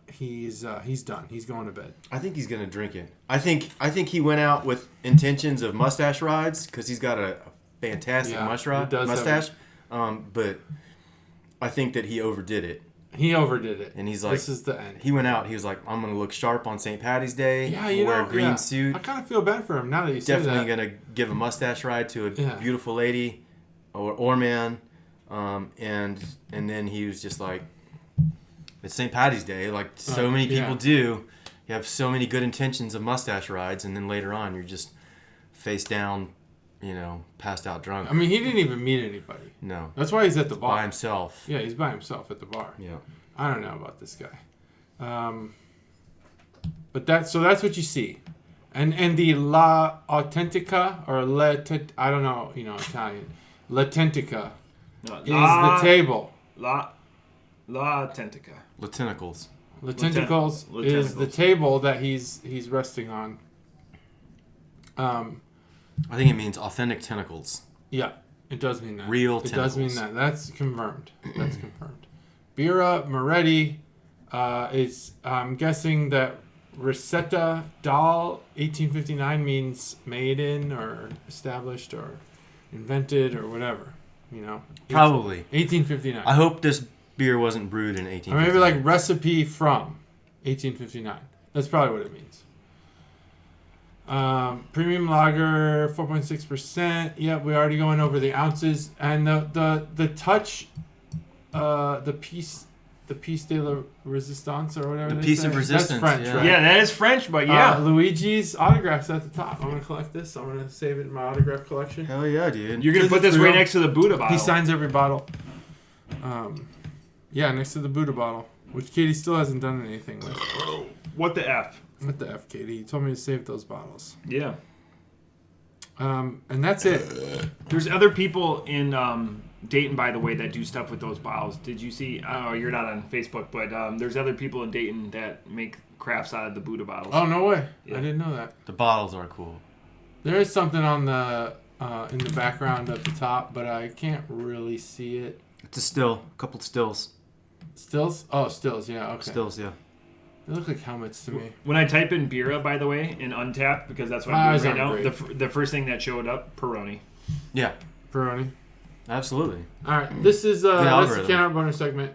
he's done. He's going to bed. I think he's gonna drink it. I think he went out with intentions of mustache rides because he's got a fantastic mustache. But I think that he overdid it. He overdid it, and he's like, "This is the end." He went out. He was like, "I'm gonna look sharp on St. Patty's Day. Yeah, wear a green suit." I kind of feel bad for him now that you say that. Definitely gonna give a mustache ride to a beautiful lady or man, and then he was just like. It's St. Patty's Day, like so many people do. You have so many good intentions of mustache rides, and then later on, you're just face down, passed out drunk. I mean, he didn't even meet anybody. No. That's why he's at the bar. By himself. Yeah, he's by himself at the bar. Yeah. I don't know about this guy. But that's what you see. And the La Authentica, or I don't know, Italian. La Tentica is the table. La Tentica. La Tentacles. The Tentacles is the table that he's resting on. I think it means authentic tentacles. Yeah, it does mean that. Real tentacles. It does mean that. That's confirmed. That's confirmed. Birra Moretti is, I'm guessing that Recetta Dal 1859 means made in or established or invented or whatever. You know? Probably. 1859. I hope this beer wasn't brewed in 1859. Or maybe like recipe from 1859. That's probably what it means. Premium lager, 4.6%. Yep, we already going over the ounces. And the touch, the piece de la resistance or whatever. The piece of resistance. That's French, yeah. right? Yeah, that is French, but yeah. Luigi's autographs at the top. I'm gonna collect this. I'm gonna save it in my autograph collection. Hell yeah, dude. You're gonna put this right next to the Buddha bottle. He signs every bottle. Yeah, next to the Buddha bottle, which Katie still hasn't done anything with. What the F? What the F, Katie? You told me to save those bottles. Yeah. And that's it. There's other people in Dayton, by the way, that do stuff with those bottles. Did you see? Oh, you're not on Facebook, but there's other people in Dayton that make crafts out of the Buddha bottles. Oh, no way. Yeah. I didn't know that. The bottles are cool. There is something on the in the background at the top, but I can't really see it. It's a still. A couple stills. Stills? Oh, stills, yeah, okay. Stills, yeah. They look like helmets to me. When I type in Birra, by the way, in Untapped, because that's what I'm doing right now, the first thing that showed up, Peroni. Yeah. Peroni. Absolutely. All right, this is that's the Can bonus segment.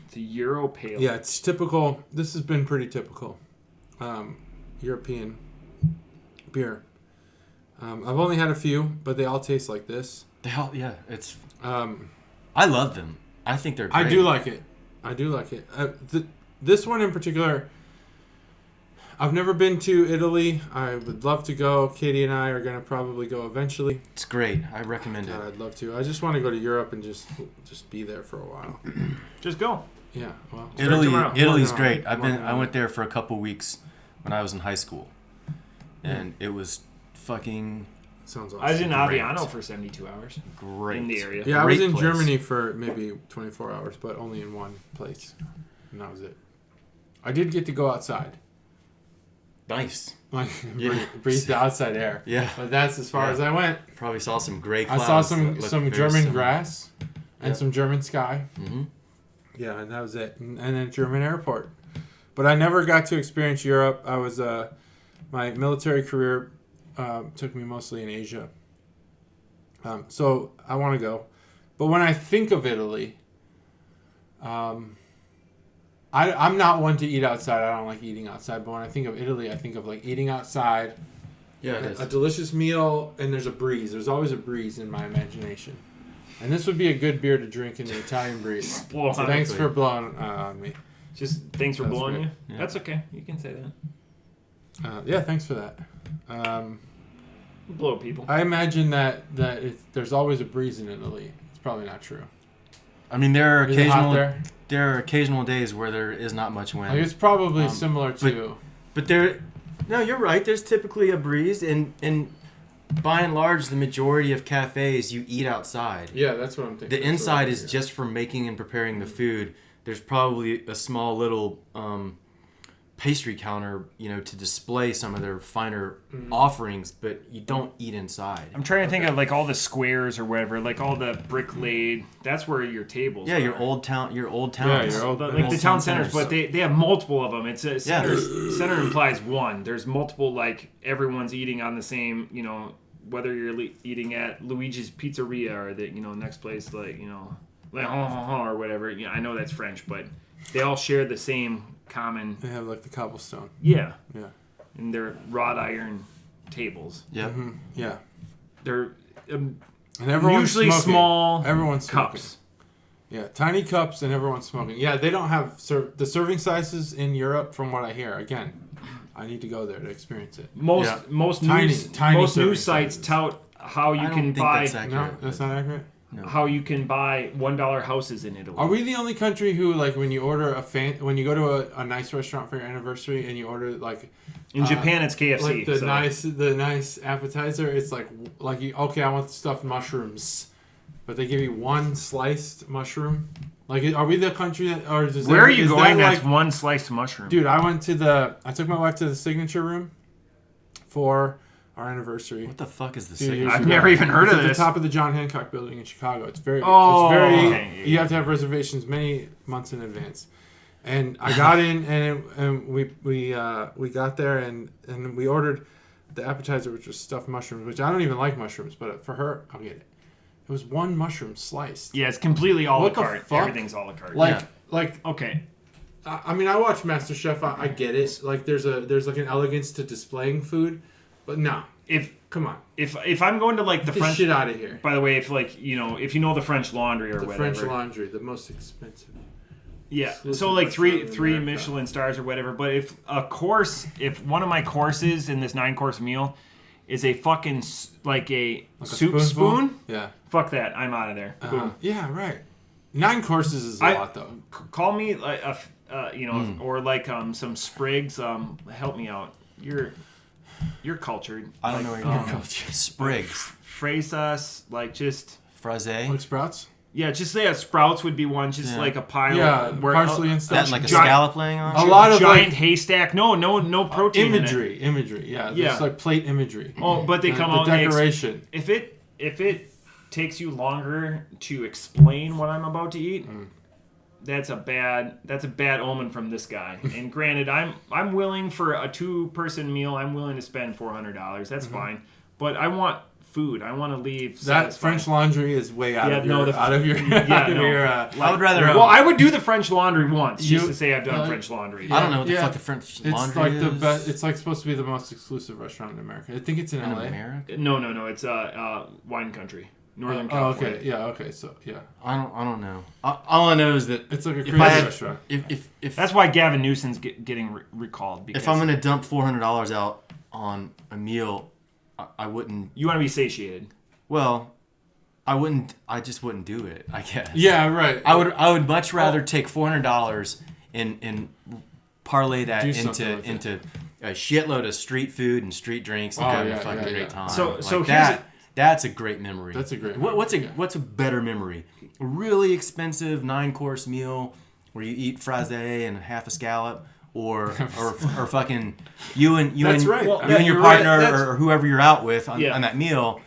It's a Euro Pale. Yeah, it's typical. This has been pretty typical European beer. I've only had a few, but they all taste like this. Yeah, it's... I love them. I think they're great. I do like it. This one in particular, I've never been to Italy. I would love to go. Katie and I are going to probably go eventually. It's great. I recommend it. I'd love to. I just want to go to Europe and just be there for a while. Just go. Yeah. Well, Italy's great. I went there for a couple weeks when I was in high school, and it was fucking... Sounds awesome. I was in Aviano for 72 hours. Great. In the area. Yeah, I was in Germany for maybe 24 hours, but only in one place. And that was it. I did get to go outside. Nice. Like, breathe the outside air. Yeah. But that's as far as I went. Probably saw some gray clouds. I saw some German grass and some German sky. Mm-hmm. Yeah, and that was it. And a German airport. But I never got to experience Europe. I was, my military career... took me mostly in Asia. So I want to go. But when I think of Italy, I'm not one to eat outside. I don't like eating outside. But when I think of Italy, I think of like eating outside. Yeah, it is. A delicious meal, and there's a breeze. There's always a breeze in my imagination. And this would be a good beer to drink in the Italian breeze. So thanks for blowing on me. Just thanks for blowing you? Yeah. That's okay. You can say that. Yeah, thanks for that. Blow people. I imagine that there's always a breeze in Italy. It's probably not true. I mean, there are occasional days where there is not much wind. Like it's probably similar to. But no, you're right. There's typically a breeze, and by and large, the majority of cafes you eat outside. Yeah, that's what I'm thinking. The inside is just for making and preparing the food. There's probably a small little pastry counter, to display some of their finer offerings, but you don't eat inside. I'm trying to think of like all the squares or whatever, like all the brick laid. That's where your tables. Yeah, are. your old towns. Yeah, like the town centers, but they have multiple of them. It's a center implies one. There's multiple, like everyone's eating on the same. Whether you're eating at Luigi's Pizzeria or the next place like or whatever. I know that's French, but they all share the same common. They have like the cobblestone. Yeah. Yeah. And they're wrought iron tables. Yeah. Mm-hmm. Yeah. They're and everyone's usually smoking. small. Everyone's cups. Smoking. Yeah, tiny cups, and everyone's smoking. Yeah, they don't have the serving sizes in Europe, from what I hear. Again, I need to go there to experience it. Most tiny news sites tout how you can buy. No, that's not accurate. No. How you can buy $1 houses in Italy. Are we the only country who, like, when you order when you go to a nice restaurant for your anniversary and you order like in Japan it's KFC, like the nice appetizer, it's like okay, I want the stuffed mushrooms, but they give you one sliced mushroom. Like, are we the country that, or is where are you going? That that's one sliced mushroom, dude. I took my wife to the signature room for our anniversary. What the fuck is the signature? I've never even heard of this. At the top of the John Hancock Building in Chicago. It's very. You have to have reservations many months in advance. And I got in, and we got there, and we ordered the appetizer, which was stuffed mushrooms, which I don't even like mushrooms, but for her, I'll get it. It was one mushroom sliced. Yeah, it's completely a la carte. Everything's a la carte. Okay. I mean, I watch MasterChef. I get it. Like, there's like an elegance to displaying food, but no. Come on. If I'm going to like the French shit out of here. By the way, if you know the French Laundry or whatever. The French Laundry, the most expensive. Yeah, so like three Michelin stars or whatever. But if one of my courses in this 9-course meal is a fucking like a soup spoon, yeah, fuck that, I'm out of there. Boom. Yeah, right. 9 courses is a lot though. Call me like or like some sprigs. Help me out. You're cultured. I don't know what you're cultured. Sprigs. Fresas, like just Fraise. Like sprouts. Yeah, just say sprouts would be one, just like a pile. Yeah, parsley and stuff. That like a scallop laying on. A lot of giant haystack. No protein imagery. Imagery. Yeah, it's like plate imagery. Oh, but they come out the decoration. If it takes you longer to explain what I'm about to eat, that's a bad omen from this guy. And granted, I'm willing for a 2-person meal. I'm willing to spend $400. That's fine, but I want food. I want to leave. That French Laundry is way out of your. I would rather. Well, I would do the French Laundry once just to say I've done French Laundry. I don't know what the fuck the French Laundry is. It's like the best. It's like supposed to be the most exclusive restaurant in America. I think it's in LA. America? No. It's wine country, Northern California. Okay. Yeah. Okay. So yeah. I don't know. All I know is that it's like a crazy restaurant. If that's why Gavin Newsom's getting recalled. Because if I'm gonna dump $400 out on a meal, I wouldn't. You want to be satiated. Well, I wouldn't. I just wouldn't do it, I guess. Yeah, right. I would much rather take $400 and parlay that into a shitload of street food and street drinks and have a fucking great time. So that's a great memory. That's a great memory. What's a better memory? A really expensive 9-course meal where you eat fraise and half a scallop. Or fucking you and your partner or whoever you're out with on that meal,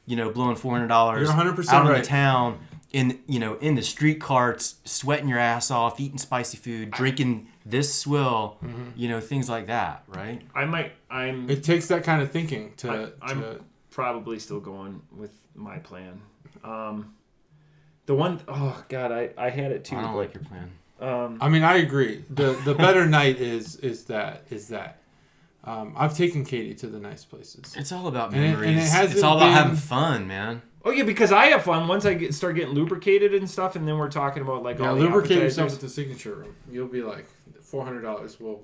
blowing $400 out on the town in the street carts, sweating your ass off, eating spicy food, drinking this swill, things like that, right? It takes that kind of thinking I'm probably still going with my plan. The one, oh god, I had it too. I don't like your plan. I mean, I agree. The better night is that. I've taken Katie to the nice places. It's all about memories. It's all about having fun, man. Oh yeah, because I have fun once I start getting lubricated and stuff, and then we're talking about like all the lubricate yourself at the signature room. You'll be like $400. Well,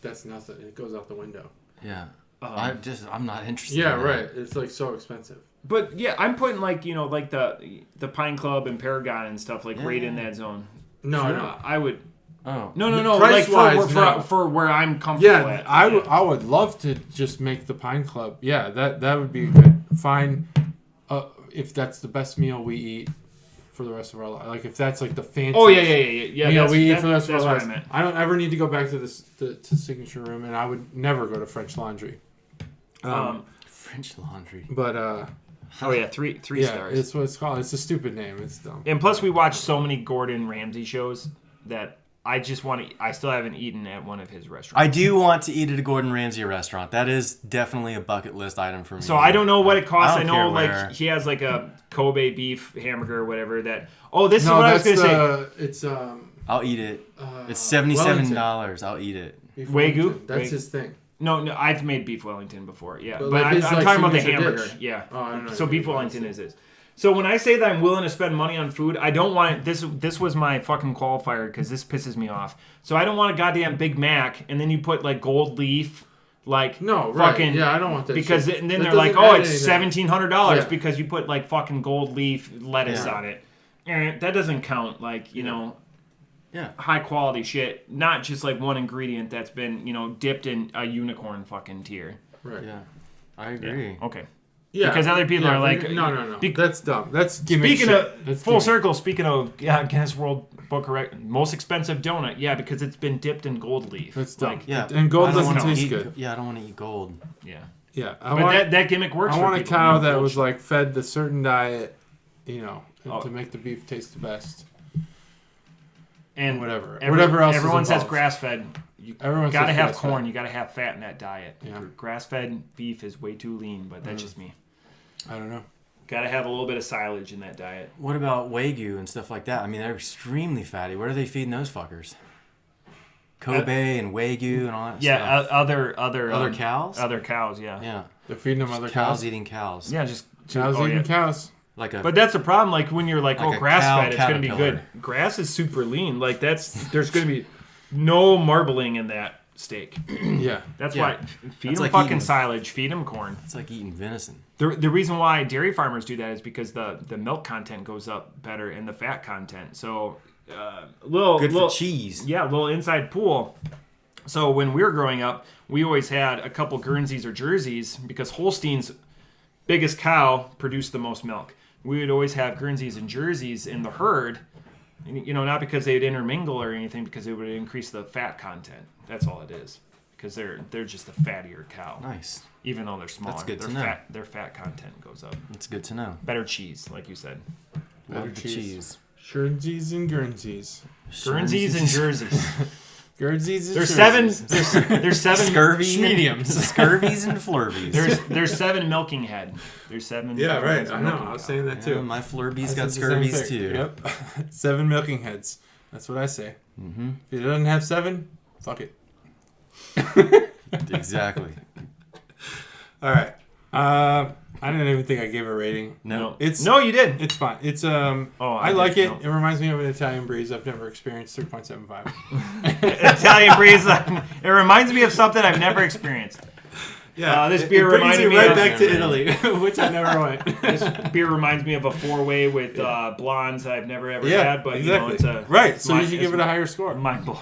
that's nothing. It goes out the window. Yeah, I'm not interested. Yeah, right. It's like so expensive. But yeah, I'm putting like like the Pine Club and Paragon and stuff right in that zone. No, sure. no, I would. Oh no! Like for where I'm comfortable. Yeah, I would love to just make the Pine Club. Yeah, that would be good. Fine, if that's the best meal we eat for the rest of our life. Like if that's like the fancy. Oh yeah. Meal we eat for the rest of our lives. I don't ever need to go back to to Signature Room, and I would never go to French Laundry. French Laundry. But oh yeah, three stars. It's what it's called. It's a stupid name. It's dumb. And plus, we watch so many Gordon Ramsay shows that I just want to. I still haven't eaten at one of his restaurants. I do want to eat at a Gordon Ramsay restaurant. That is definitely a bucket list item for me. So I don't know what it costs. I know like he has like a Kobe beef hamburger or whatever. This is what I was gonna say. It's I'll eat it. It's $77. I'll eat it. Wagyu. That's his thing. No, I've made beef Wellington before. Yeah, but I'm talking about the hamburger. Dish. Yeah. Oh, I don't know. So beef Wellington is this. So when I say that I'm willing to spend money on food, I don't want it. This was my fucking qualifier because this pisses me off. So I don't want a goddamn Big Mac and then you put like gold leaf, like no, right. Fucking yeah, I don't want that. Because shit. And then they're like, oh, it's $1,700 because you put like fucking gold leaf lettuce on it. That doesn't count. Like high quality shit, not just like one ingredient that's been dipped in a unicorn fucking tier. Right. Yeah, I agree. Yeah. Okay. Yeah, because other people are like, no. That's dumb. That's gimmick. Speaking of Guinness World Book record, most expensive donut. Yeah, because it's been dipped in gold leaf. That's dumb. And gold doesn't taste good. Yeah, I don't want to eat gold. Yeah. But that gimmick works. I want a cow that was like fed the certain diet, to make the beef taste the best. And whatever else. Everyone says grass fed. You gotta have corn. You gotta have fat in that diet. Yeah. Grass fed beef is way too lean, but that's just me. I don't know. Gotta have a little bit of silage in that diet. What about Wagyu and stuff like that? I mean, they're extremely fatty. What are they feeding those fuckers? Kobe and Wagyu and all that stuff. Other cows? Other cows, yeah. Yeah. They're feeding them other cows? Eating cows. Yeah, just... Cows eating cows. But that's the problem. Like when you're like grass-fed, it's going to be good. Grass is super lean. Like there's going to be no marbling in that steak. Yeah. That's why feed them fucking silage. Feed them corn. It's like eating venison. The reason why dairy farmers do that is because the milk content goes up better and the fat content. So good for cheese. Yeah, a little inside pool. So when we were growing up, we always had a couple Guernseys or Jerseys because Holstein's biggest cow produced the most milk. We would always have Guernseys and Jerseys in the herd, not because they'd intermingle or anything, because it would increase the fat content. That's all it is, because they're just a fattier cow. Nice. Even though they're smaller, that's good to know. Their fat content goes up. That's good to know. Better cheese, like you said. Better cheese. Jerseys and Guernseys. Guernseys and Jerseys. Guernseys and There's seven scurvy mediums. Scurvies and flurbies. There's 7 milking head. There's 7. Yeah, right. I know. I was saying that too. Yeah, my flurbies got scurvies too. Yep. 7 milking heads. That's what I say. Mm-hmm. If it doesn't have 7, fuck it. Exactly. All right. I didn't even think I gave a rating. No. No, you did. It's fine. It's I like it. No. It reminds me of an Italian breeze I've never experienced. 3.75. Italian breeze. It reminds me of something I've never experienced. Yeah. This beer reminded me right back to Italy, which I never went. This beer reminds me of a 4-way with blondes that I've never ever had. But exactly. It's right. So you should give it a higher score. Mind blowing.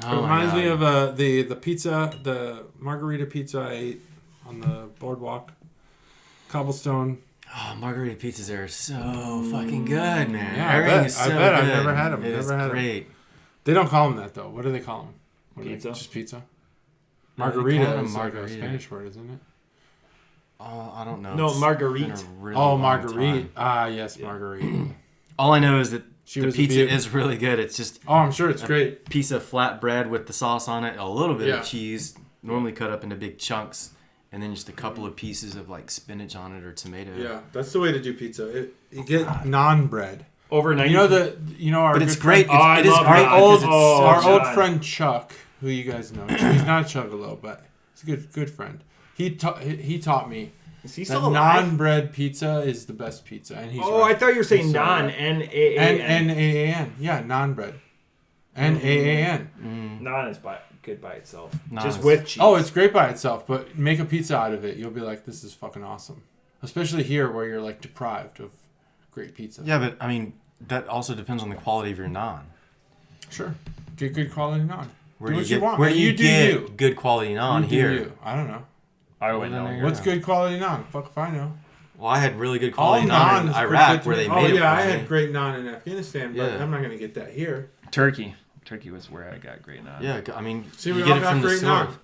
It reminds me of the pizza, the margarita pizza I ate on the boardwalk. Cobblestone. Oh, margarita pizzas are so fucking good, man. Yeah, everything is so good. I've never had them. It's great. They don't call them that though. What do they call them? Pizza. Just pizza. No, margarita is like a Spanish word, isn't it? Oh, I don't know. No, marguerite. Marguerite. Yes, marguerite. All I know is that the pizza is really good. It's just I'm sure it's great. Piece of flat bread with the sauce on it, a little bit of cheese, normally cut up into big chunks. And then just a couple of pieces of like spinach on it or tomato. Yeah, that's the way to do pizza. You get naan bread. Overnight. Our. But it's great. Our old friend Chuck, who you guys know. He's not a Chuggalo, but he's a good friend. He taught me. Is he that naan bread pizza is the best pizza, and he's. Oh, right. I thought you were saying naan. N-A-A-N. N-A-A-N. Yeah, naan bread. N-A-A-N. Naan is good by itself. Just with cheese. Oh, it's great by itself, but make a pizza out of it. You'll be like, this is fucking awesome. Especially here where you're like deprived of great pizza. Yeah, but I mean, that also depends on the quality of your naan. Sure. Get good quality naan. Where do you get good quality naan here? I don't know. I wouldn't know. What's good quality naan? Fuck if I know. Well, I had really good quality naan in Iraq where they made it. Oh, yeah, I had great naan in Afghanistan, but I'm not going to get that here. Turkey was where I got great naan. Yeah, I mean, you get it from the source.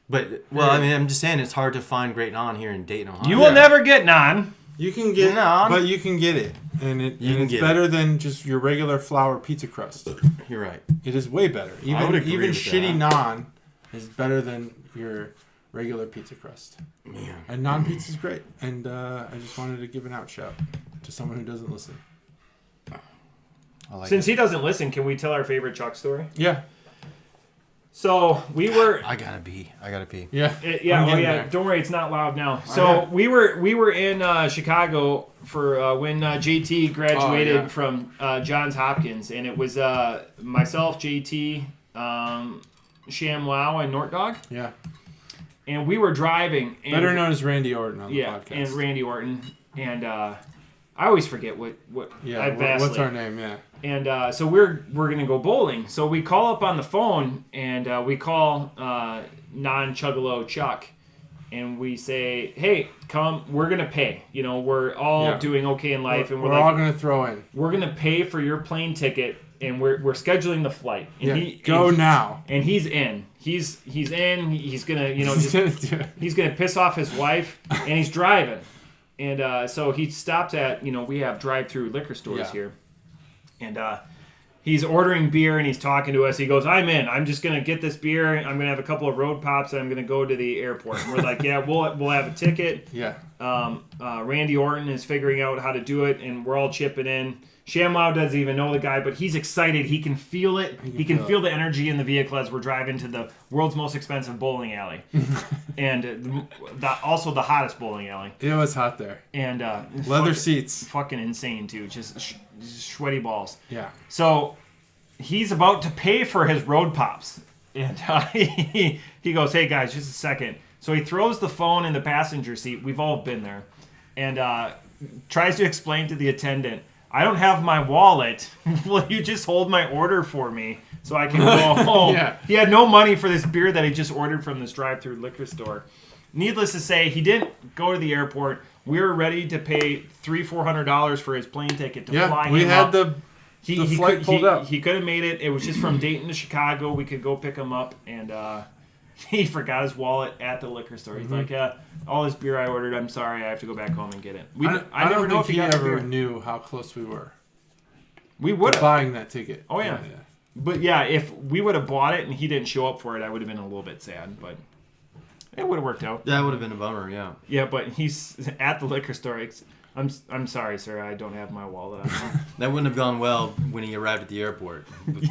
But, I mean, I'm just saying it's hard to find great naan here in Dayton, Ohio. You will never get naan. You can get naan, but you can get it. And it's better than just your regular flour pizza crust. You're right. It is way better. Even shitty naan is better than your regular pizza crust. Yeah. And naan pizza is great. And I just wanted to give an out shout to someone who doesn't listen. Since he doesn't listen, can we tell our favorite Chuck story? Yeah. So we were. I gotta pee. Yeah. There. Don't worry, it's not loud now. So we were in Chicago for when JT graduated from Johns Hopkins, and it was myself, JT, Sham Lau, and Nort Dog. Yeah. And we were driving. And, better known as Randy Orton on the podcast. Yeah, and Randy Orton, and I always forget what. Yeah. What's our name? Yeah. And so we're gonna go bowling. So we call up on the phone and we call non-Chuggalo Chuck, and we say, "Hey, come, we're gonna pay. You know, we're all doing okay in life, and we're like, all gonna throw in. We're gonna pay for your plane ticket, and we're scheduling the flight. And go now. And he's in. He's in. He's gonna, you know, he's gonna piss off his wife, and he's driving. And so he stopped at, you know, we have drive-through liquor stores here, and he's ordering beer, and he's talking to us. He goes, "I'm in. I'm just gonna get this beer. I'm gonna have a couple of road pops, and I'm gonna go to the airport." And we're like, "Yeah, we'll have a ticket." Yeah. Randy Orton is figuring out how to do it, and we're all chipping in. ShamWow doesn't even know the guy, but he's excited. He can feel it. He can feel the energy in the vehicle as we're driving to the world's most expensive bowling alley, and also the hottest bowling alley. It was hot there. And leather seats. Fucking insane too. Just sweaty balls. Yeah. So he's about to pay for his road pops, and he goes, "Hey guys, just a second." So he throws the phone in the passenger seat. We've all been there, and tries to explain to the attendant, "I don't have my wallet. Will you just hold my order for me so I can go home?" He had no money for this beer that he just ordered from this drive-through liquor store. Needless to say, he didn't go to the airport. We were ready to pay $300-400 for his plane ticket to fly him up. We had the flight pulled up. He could have made it. It was just from Dayton to Chicago. We could go pick him up, and he forgot his wallet at the liquor store. He's like, all this beer I ordered, I'm sorry, I have to go back home and get it. I never know if he ever knew how close we were. We would have buying that ticket. Oh yeah. But yeah, if we would have bought it and he didn't show up for it, I would have been a little bit sad, but it would have worked out. That would have been a bummer, yeah. Yeah, but he's at the liquor store. I'm sorry, sir. I don't have my wallet on me. That wouldn't have gone well when he arrived at the airport.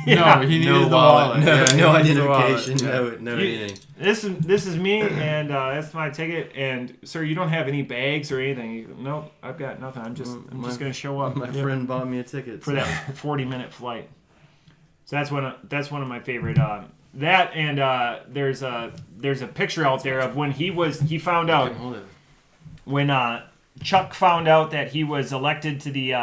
No, he needed the wallet. No identification. No anything. This is me, and that's my ticket. And sir, you don't have any bags or anything. Nope, I've got nothing. I'm just gonna show up. My friend bought me a ticket for that 40-minute flight. So that's one of my favorite. That and there's a picture out there of when he found out when Chuck found out that he was elected to the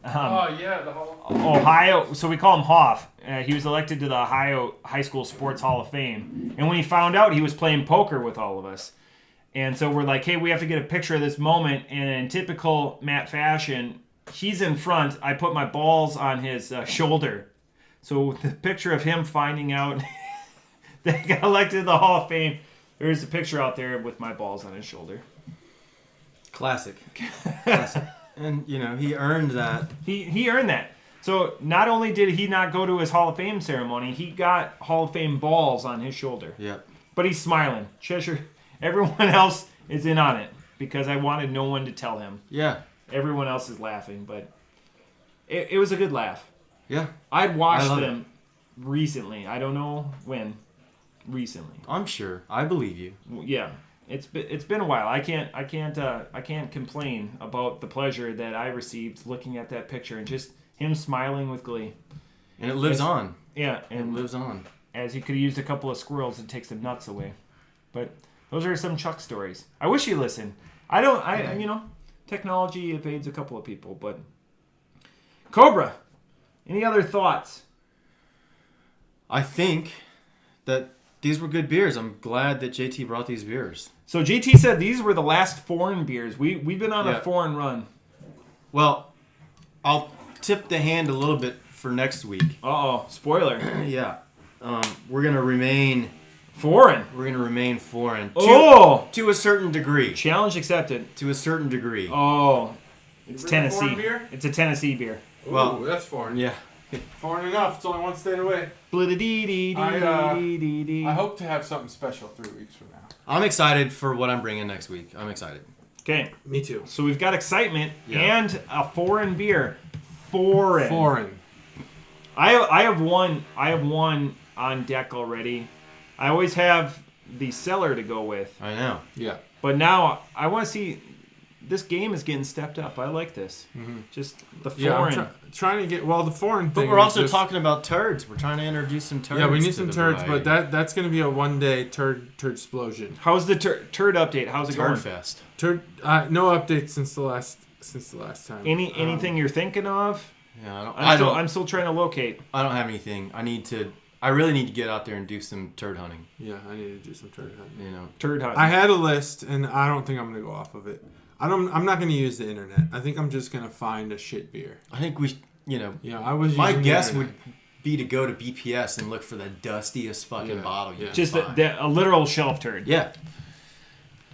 Ohio. So we call him Hoff. He was elected to the Ohio High School Sports Hall of Fame. And when he found out, he was playing poker with all of us. And so we're like, hey, we have to get a picture of this moment. And in typical Matt fashion, he's in front. I put my balls on his shoulder. So the picture of him finding out that he got elected to the Hall of Fame, there's a picture out there with my balls on his shoulder. Classic. And, he earned that. He earned that. So not only did he not go to his Hall of Fame ceremony, he got Hall of Fame balls on his shoulder. Yeah. But he's smiling. Cheshire, everyone else is in on it because I wanted no one to tell him. Yeah. Everyone else is laughing, but it was a good laugh. Yeah. I'd watched them recently. I don't know when. Recently. I'm sure. I believe you. Yeah. It's been a while. I can't complain about the pleasure that I received looking at that picture and just him smiling with glee. And it lives on. Yeah, and it lives on. As he could have used a couple of squirrels, it takes the nuts away. But those are some Chuck stories. I wish he listened. Technology evades a couple of people, but Cobra, any other thoughts? I think that these were good beers. I'm glad that JT brought these beers. So JT said these were the last foreign beers. We've been on a foreign run. Well, I'll tip the hand a little bit for next week. Uh-oh. Spoiler. Yeah. We're going to remain... Foreign? We're going to remain foreign. To a certain degree. Challenge accepted. To a certain degree. Oh. It's Tennessee. Beer? It's a Tennessee beer. Ooh, well, that's foreign. Yeah. Foreign enough. It's only one state away. I hope to have something special 3 weeks from now. I'm excited for what I'm bringing next week. I'm excited. Okay. Me too. So we've got excitement and a foreign beer. Foreign. I have one on deck already. I always have the cellar to go with. I know. Yeah. But now I want to see... This game is getting stepped up. I like this. Mm-hmm. Just the foreign. Yeah, trying to get the foreign thing. But we're also talking about turds. We're trying to introduce some turds. Yeah, we need some turds, but that's going to be a one-day turd explosion. How's the turd update? How's it going? Turd fest. No updates since the last time. Anything you're thinking of? Yeah, I'm still trying to locate. I don't have anything. I need to I really need to get out there and do some turd hunting. Yeah, I need to do some turd hunting. You know, turd hunting. I had a list, and I don't think I'm going to go off of it. I'm not going to use the internet. I think I'm just going to find a shit beer. I think we, you know. Yeah, I was. My guess would be to go to BPS and look for the dustiest fucking bottle. Just a literal shelf turd. Yeah.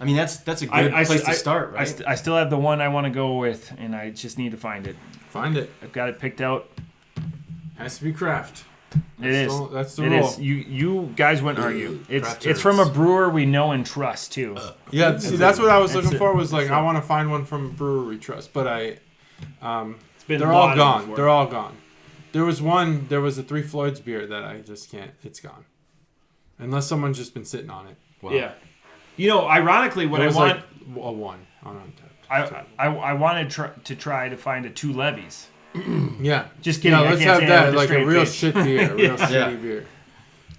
I mean, that's a good place to start, right? I still have the one I want to go with, and I just need to find it. Find it. I've got it picked out. Has to be craft. That's the rule. It is. You guys wouldn't argue. It's from a brewer we know and trust too. Yeah, see, that's what I was looking for. Was like I want to find one from a brewer we trust, but they're all gone. Before. They're all gone. There was a Three Floyds beer that I just can't. It's gone, unless someone's just been sitting on it. Wow. Yeah, ironically, what I want like a one on Untappd. I wanted to try to find a Two Levies. Yeah, just kidding. Let's have that like a real shit beer, real shitty beer.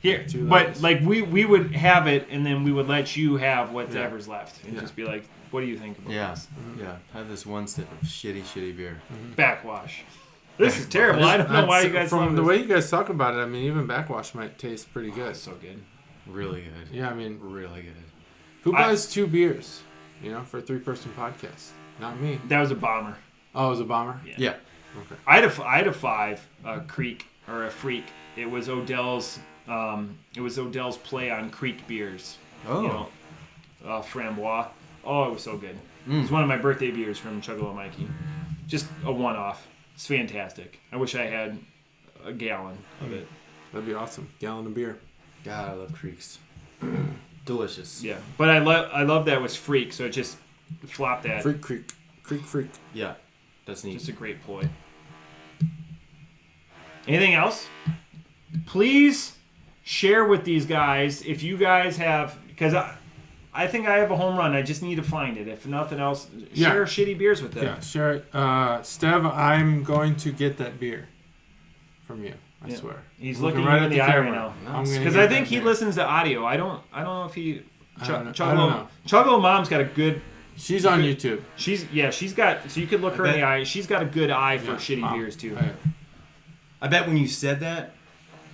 Here, but like we would have it, and then we would let you have whatever's left, and just be like, "What do you think about this?" Yeah, have this one sip of shitty beer. Backwash. This is terrible. I don't know why you guys. From the way you guys talk about it, I mean, even backwash might taste pretty good. So good, really good. Yeah, I mean, really good. Who buys 2 beers? For a 3-person podcast? Not me. That was a bomber. Oh, it was a bomber. Yeah. Okay. I had a 5 creek or a freak. It was Odell's. It was Odell's play on Creek beers. Oh. Framboise. Oh, it was so good. It's one of my birthday beers from Chuggalo Mikey. Just a one-off. It's fantastic. I wish I had a gallon of it. That'd be awesome. Gallon of beer. God, I love Creeks. Delicious. Yeah, but I love that it was freak. So it just flopped that. Freak. Yeah, that's neat. Just a great ploy. Anything else? Please share with these guys if you guys have, because I think I have a home run. I just need to find it. If nothing else, share shitty beers with them. Yeah, share it. Stev, I'm going to get that beer from you. I swear. He's looking right at the eye right now. Because I think he listens to audio. I don't know if he. Chuggalo Mom's got a good. She's on YouTube. She's got. So you could look her in the eye. She's got a good eye for shitty beers too. I bet when you said that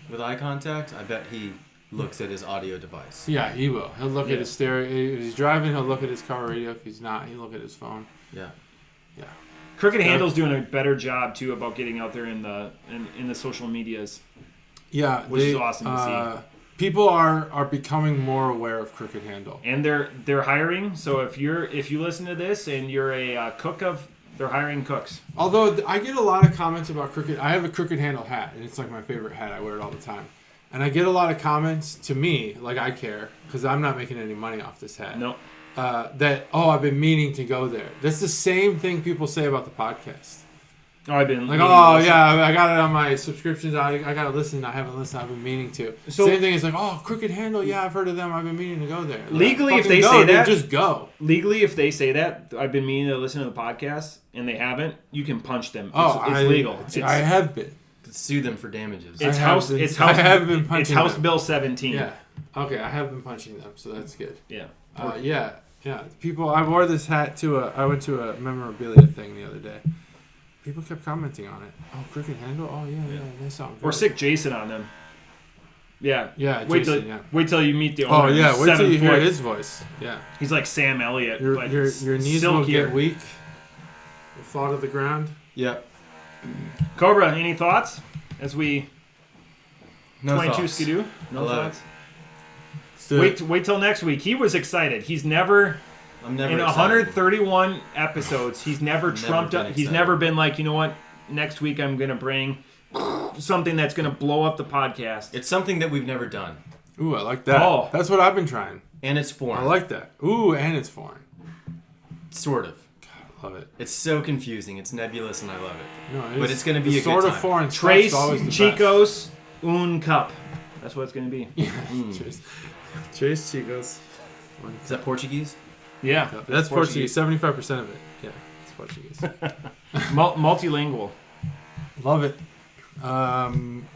with eye contact, I bet he looks at his audio device. Yeah, he will. He'll look at his stereo. If he's driving, he'll look at his car radio. If he's not, he'll look at his phone. Yeah. Crooked Handle's doing a better job too about getting out there in the social medias. Yeah, which is awesome to see. People are becoming more aware of Crooked Handle, and they're hiring. So if you listen to this and you're a cook they're hiring cooks. Although I get a lot of comments about Crooked. I have a Crooked Handle hat, and it's like my favorite hat. I wear it all the time, and I get a lot of comments to me like I care because I'm not making any money off this hat. Nope. I've been meaning to go there. That's the same thing people say about the podcast. Oh, I've been like, I got it on my subscriptions. I got to listen. I haven't listened. I've been meaning to. So, same thing is like, Crooked Handle. Yeah, I've heard of them. I've been meaning to go there. Legally, like, if they say that, just go. Legally, if they say that, I've been meaning to listen to the podcast and they haven't, you can punch them. It's legal. I have been. Sue them for damages. I have been punching. It's House Bill 17. Yeah. Okay, I have been punching them, so that's good. Yeah. Yeah. People, I wore this hat I went to a memorabilia thing the other day. People kept commenting on it. Oh, Crooked Handle? Oh, yeah, they sound good. Or sick Jason on them. Yeah. Yeah, Wait till you meet the owner. Oh, yeah, wait till you hear his voice. Yeah. He's like Sam Elliott. Your knees will get weak. Will fall to the ground. Yeah. Cobra, any thoughts? As we... No 22 thoughts. Skidoo? No thoughts? Wait till next week. He was excited. He's never... I'm never in excited. 131 episodes, he's never trumped up. He's never been like, you know what? Next week I'm going to bring something that's going to blow up the podcast. It's something that we've never done. Ooh, I like that. Oh. That's what I've been trying. And it's foreign. I like that. Ooh, and it's foreign. Sort of. God, I love it. It's so confusing. It's nebulous, and I love it. No, but it's going to be a sort good of time. Foreign. Trace Chicos un cup. That's what it's going to be. Yeah. Trace Chicos. Is that Portuguese? Yeah, that's Portuguese. 75% of it. Yeah, it's Portuguese. Multilingual. Love it.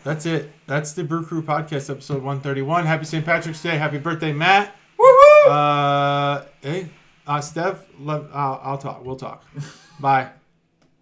That's it. That's the Brew Crew Podcast, episode 131. Happy St. Patrick's Day. Happy birthday, Matt. Woohoo! Hey, Stev, I'll talk. We'll talk. Bye.